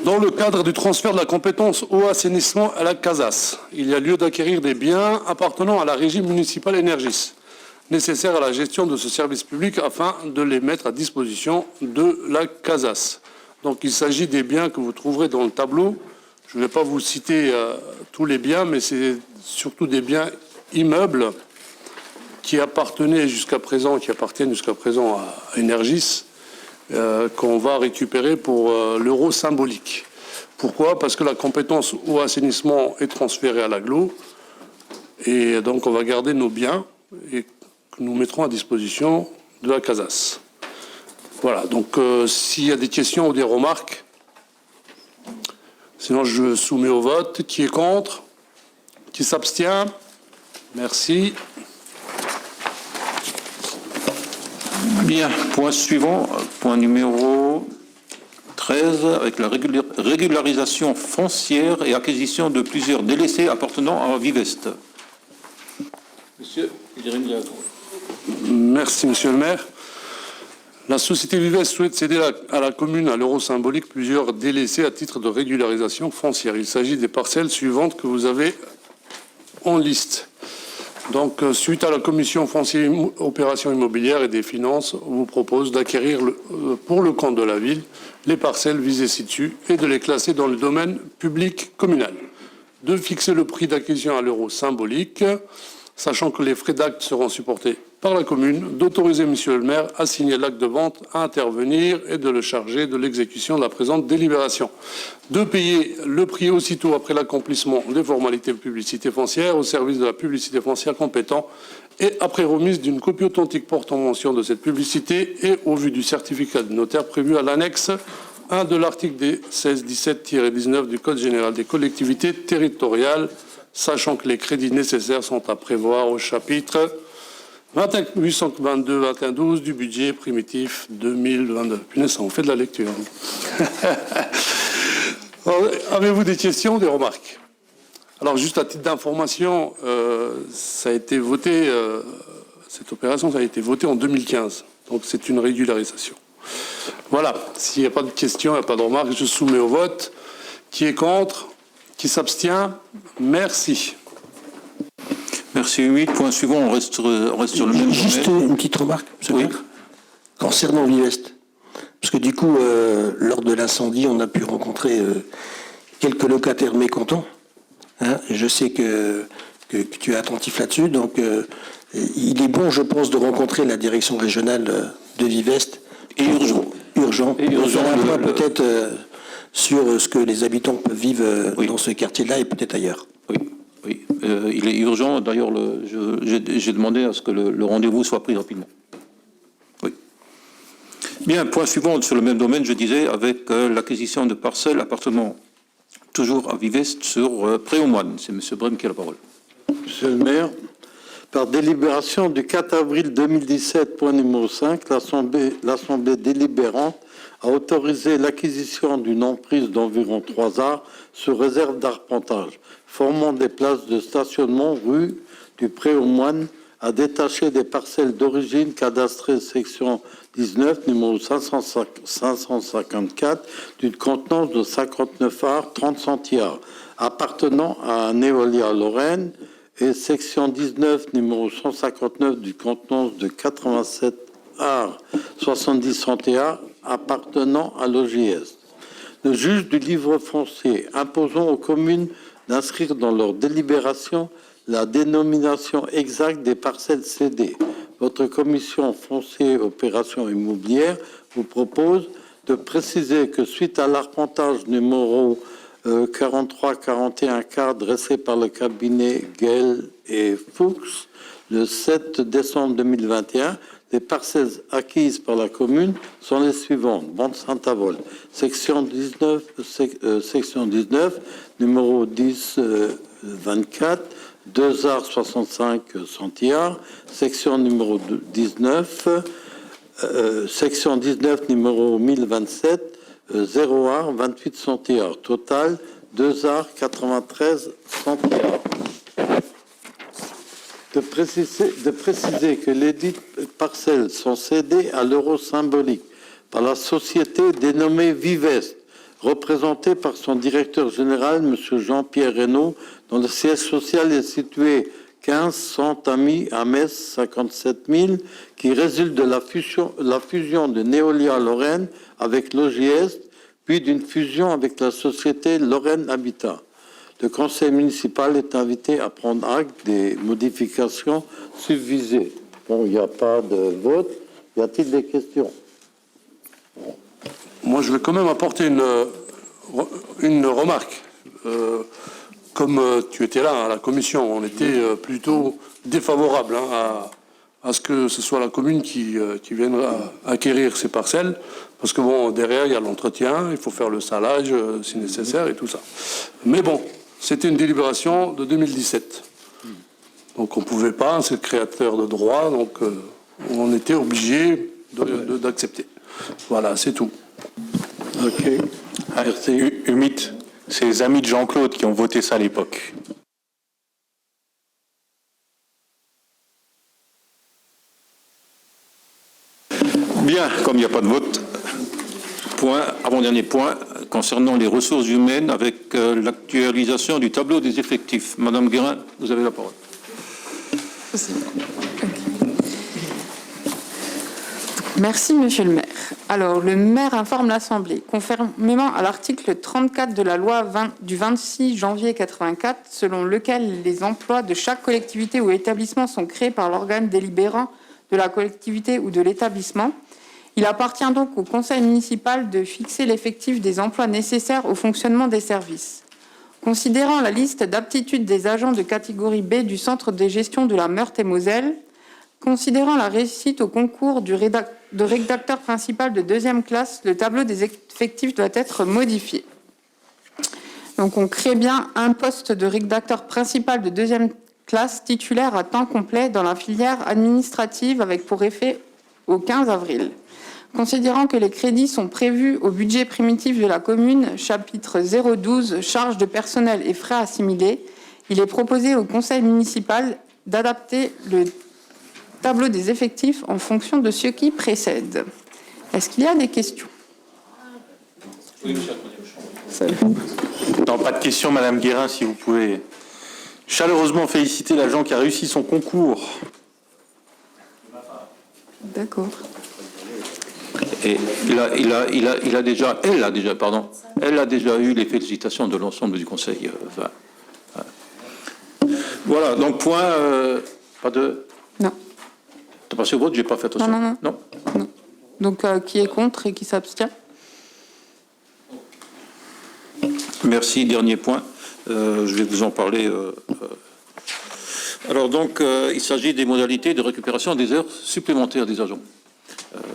Dans le cadre du transfert de la compétence eau assainissement à la CASAS, il y a lieu d'acquérir des biens appartenant à la régie municipale Énergis, nécessaires à la gestion de ce service public afin de les mettre à disposition de la CASAS. Donc il s'agit des biens que vous trouverez dans le tableau. Je ne vais pas vous citer tous les biens, mais c'est surtout des biens immeubles qui appartiennent jusqu'à présent à Énergis, qu'on va récupérer pour l'euro symbolique. Pourquoi? Parce que la compétence eau assainissement est transférée à l'agglo, et donc on va garder nos biens et que nous mettrons à disposition de la CASAS. Voilà, donc s'il y a des questions ou des remarques, sinon je soumets au vote. Qui est contre? Qui s'abstient? Merci. Bien, point suivant, point numéro 13, avec la régularisation foncière et acquisition de plusieurs délaissés appartenant à Vivest. Monsieur Jérémy Lazo. Merci, monsieur le maire. La société Vivest souhaite céder à la commune, à l'euro symbolique, plusieurs délaissés à titre de régularisation foncière. Il s'agit des parcelles suivantes que vous avez en liste. Donc, suite à la commission foncière opération immobilière et des finances, on vous propose d'acquérir pour le compte de la ville les parcelles visées ci-dessus et de les classer dans le domaine public communal. De fixer le prix d'acquisition à l'euro symbolique, sachant que les frais d'acte seront supportés par la commune, d'autoriser monsieur le maire à signer l'acte de vente, à intervenir et de le charger de l'exécution de la présente délibération. De payer le prix aussitôt après l'accomplissement des formalités de publicité foncière au service de la publicité foncière compétent et après remise d'une copie authentique portant mention de cette publicité et au vu du certificat de notaire prévu à l'annexe 1 de l'article 1617-19 du Code général des collectivités territoriales, sachant que les crédits nécessaires sont à prévoir au chapitre 822-21-12 du budget primitif 2022. Punaise, ça en fait de la lecture. Avez-vous des questions, des remarques? Alors, juste à titre d'information, ça a été voté Cette opération, ça a été voté en 2015. Donc c'est une régularisation. Voilà. S'il n'y a pas de questions, il n'y a pas de remarques, je soumets au vote. Qui est contre? Qui s'abstient? Merci. Merci, 8. Point suivant, on reste sur le même Juste domaine. une petite remarque, monsieur le Oui. maire, concernant Vivest. Parce que du coup, lors de l'incendie, on a pu rencontrer quelques locataires mécontents. Hein, et je sais que tu es attentif là-dessus. Donc, il est bon, je pense, de rencontrer la direction régionale de Vivest. Et urgent. Urgent. Et urgent, Faire un point le- peut-être sur ce que les habitants peuvent vivre dans ce quartier-là et peut-être ailleurs. Oui, oui. Il est urgent. D'ailleurs, j'ai demandé à ce que le rendez-vous soit pris rapidement. Oui. Bien, point suivant sur le même domaine, je disais, avec l'acquisition de parcelles appartenant toujours à Vivest sur Pré-aux-Moines. C'est M. Brem qui a la parole. Monsieur le maire, par délibération du 4 avril 2017, point numéro 5, l'Assemblée délibérante a autorisé l'acquisition d'une emprise d'environ 3 arts sur réserve d'arpentage, formant des places de stationnement rue du Pré-aux-Moines, à détacher des parcelles d'origine cadastrées section 19, numéro 554, d'une contenance de 59 arts, 30 centiards, appartenant à Neolia Lorraine, et section 19, numéro 159, du contenance de 87 arts, 70 centiards, appartenant à l'OJS. Le juge du livre foncier imposant aux communes d'inscrire dans leur délibération la dénomination exacte des parcelles cédées. Votre commission foncier opération immobilière vous propose de préciser que suite à l'arpentage numéro 43-41K dressé par le cabinet Gell et Fuchs le 7 décembre 2021, les parcelles acquises par la commune sont les suivantes. Bande Saint-Avold, section 19, numéro 10-24, 2 arts 65 centiards, section numéro 19, section 19, numéro 1027, 0 art 28 centiards, total 2 arts 93 centiards. De préciser que les dites parcelles sont cédées à l'euro symbolique par la société dénommée Vivest, représentée par son directeur général, M. Jean-Pierre Reynaud, dont le siège social est situé 15 Saint-Ami à Metz, 57 000, qui résulte de la fusion de Neolia Lorraine avec l'OJS, puis d'une fusion avec la société Lorraine Habitat. Le conseil municipal est invité à prendre acte des modifications subvisées. Bon, il n'y a pas de vote. Y a-t-il des questions? Moi, je vais quand même apporter une remarque. Comme tu étais là à la commission, on était plutôt défavorable à ce que ce soit la commune qui vienne acquérir ces parcelles, parce que bon, derrière, il y a l'entretien, il faut faire le salage si nécessaire et tout ça. Mais bon, c'était une délibération de 2017. Donc on ne pouvait pas, c'est le créateur de droit, donc on était obligé d'accepter. Voilà, c'est tout. Ok. Merci. Humit, c'est les amis de Jean-Claude qui ont voté ça à l'époque. Bien, comme il n'y a pas de vote, avant-dernier point, concernant les ressources humaines avec l'actualisation du tableau des effectifs. Madame Guérin, vous avez la parole. Merci, monsieur le maire. Alors, le maire informe l'Assemblée, conformément à l'article 34 de la loi du 26 janvier 84, selon lequel les emplois de chaque collectivité ou établissement sont créés par l'organe délibérant de la collectivité ou de l'établissement. Il appartient donc au conseil municipal de fixer l'effectif des emplois nécessaires au fonctionnement des services. Considérant la liste d'aptitude des agents de catégorie B du centre de gestion de la Meurthe-et-Moselle, considérant la réussite au concours de rédacteur principal de 2e classe, le tableau des effectifs doit être modifié. Donc on crée bien un poste de rédacteur principal de 2e classe titulaire à temps complet dans la filière administrative avec pour effet au 15 avril. Considérant que les crédits sont prévus au budget primitif de la commune, chapitre 012, charges de personnel et frais assimilés, il est proposé au conseil municipal d'adapter le tableau des effectifs en fonction de ce qui précède. Est-ce qu'il y a des questions? Non, pas de question, Madame Guérin, si vous pouvez chaleureusement féliciter l'agent qui a réussi son concours. D'accord. Et elle a déjà eu les félicitations de l'ensemble du Conseil. Voilà, donc point, pas de... Non. T'as passé au vote, j'ai pas fait attention. Non. Donc, qui est contre et qui s'abstient? Merci, dernier point. Je vais vous en parler. Alors donc, il s'agit des modalités de récupération des heures supplémentaires des agents.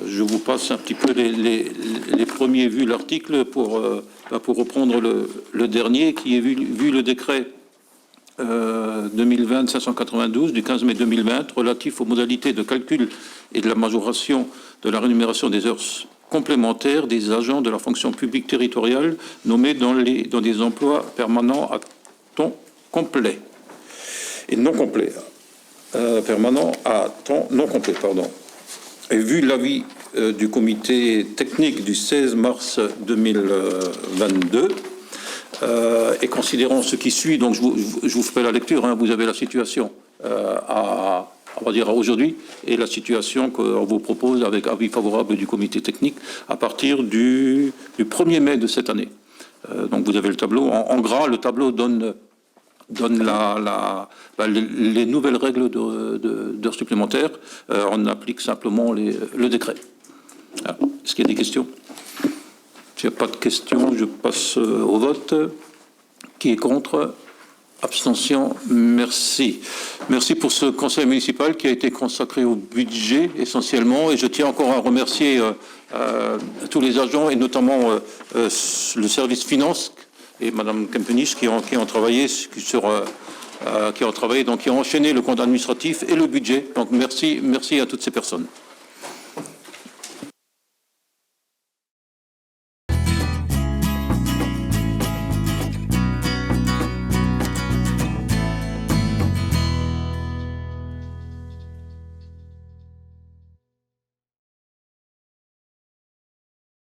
Je vous passe un petit peu les premiers vu l'article pour reprendre le dernier qui est vu le décret 2020-592 du 15 mai 2020 relatif aux modalités de calcul et de la majoration de la rémunération des heures complémentaires des agents de la fonction publique territoriale nommés dans des emplois permanents à temps complet et non complet. Permanent à temps non complet, pardon. Et vu l'avis du comité technique du 16 mars 2022, et considérant ce qui suit, donc je vous ferai la lecture, hein, vous avez la situation on va dire à aujourd'hui, et la situation qu'on vous propose avec avis favorable du comité technique à partir du 1er mai de cette année. Donc vous avez le tableau, en gras, le tableau donne les nouvelles règles d'heures supplémentaires. On applique simplement le décret. Est-ce qu'il y a des questions? S'il n'y a pas de questions, je passe au vote. Qui est contre? Abstention? Merci. Merci pour ce conseil municipal qui a été consacré au budget essentiellement. Et je tiens encore à remercier tous les agents et notamment le service finance et Madame Kempenich qui ont travaillé donc qui ont enchaîné le compte administratif et le budget. Donc merci à toutes ces personnes.